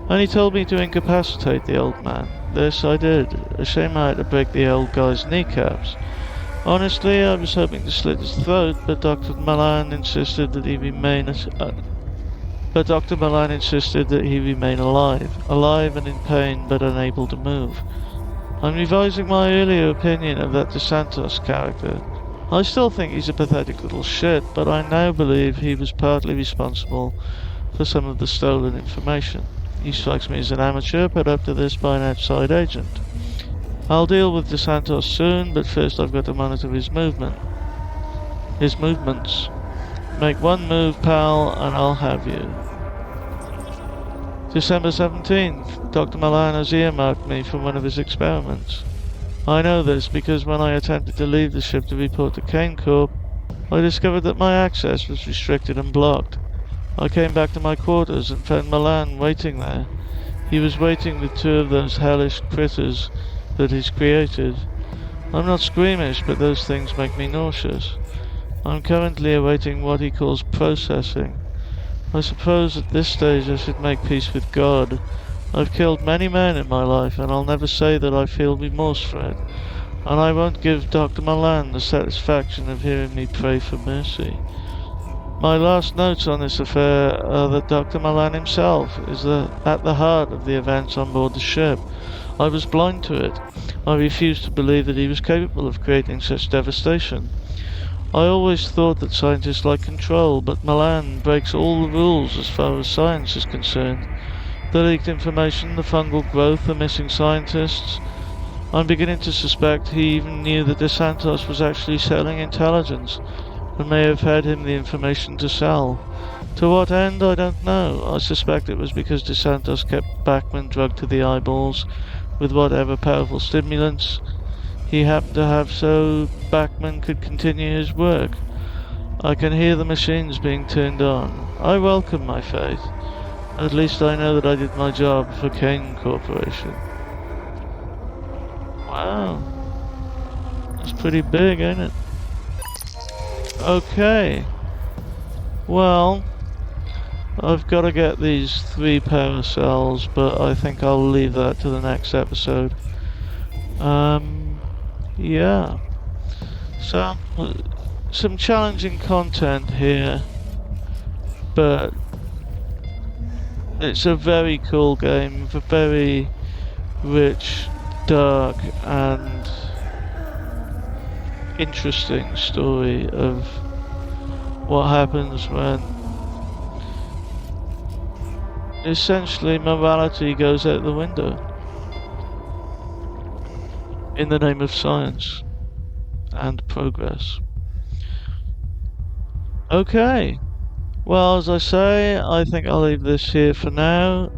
and he told me to incapacitate the old man. This I did. A shame I had to break the old guy's kneecaps. Honestly, I was hoping to slit his throat, but Dr. Malan insisted that he remain alive and in pain, but unable to move. I'm revising my earlier opinion of that DeSantos character. I still think he's a pathetic little shit, but I now believe he was partly responsible for some of the stolen information. He strikes me as an amateur, put up to this by an outside agent. I'll deal with DeSantos soon, but first I've got to monitor his movements. Make one move, pal, and I'll have you. December 17th. Dr. Malan has earmarked me for one of his experiments. I know this because when I attempted to leave the ship to report to Kane Corp, I discovered that my access was restricted and blocked. I came back to my quarters and found Malan waiting there. He was waiting with two of those hellish critters that he's created. I'm not squeamish, but those things make me nauseous. I'm currently awaiting what he calls processing. I suppose at this stage I should make peace with God. I've killed many men in my life, and I'll never say that I feel remorse for it. And I won't give Dr. Malan the satisfaction of hearing me pray for mercy. My last notes on this affair are that Dr. Malan himself is at the heart of the events on board the ship. I was blind to it. I refused to believe that he was capable of creating such devastation. I always thought that scientists like control, but Malan breaks all the rules as far as science is concerned. The leaked information, the fungal growth, the missing scientists. I'm beginning to suspect he even knew that DeSantos was actually selling intelligence, and may have fed him the information to sell. To what end, I don't know. I suspect it was because DeSantos kept Bachman drugged to the eyeballs with whatever powerful stimulants he happened to have so Bachman could continue his work. I can hear the machines being turned on. I welcome my fate. At least I know that I did my job for Kane Corporation. Wow. That's pretty big, ain't it? Okay. Well, I've got to get these 3 power cells, but I think I'll leave that to the next episode. Yeah. So, some challenging content here, but it's a very cool game, with a very rich, dark, and interesting story of what happens when essentially morality goes out the window in the name of science and progress. Okay, well, as I say, I think I'll leave this here for now.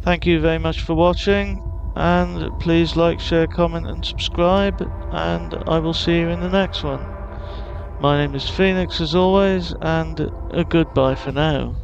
Thank you very much for watching, and please like, share, comment and subscribe, and I will see you in the next one. My name is Feenix as always, and a goodbye for now.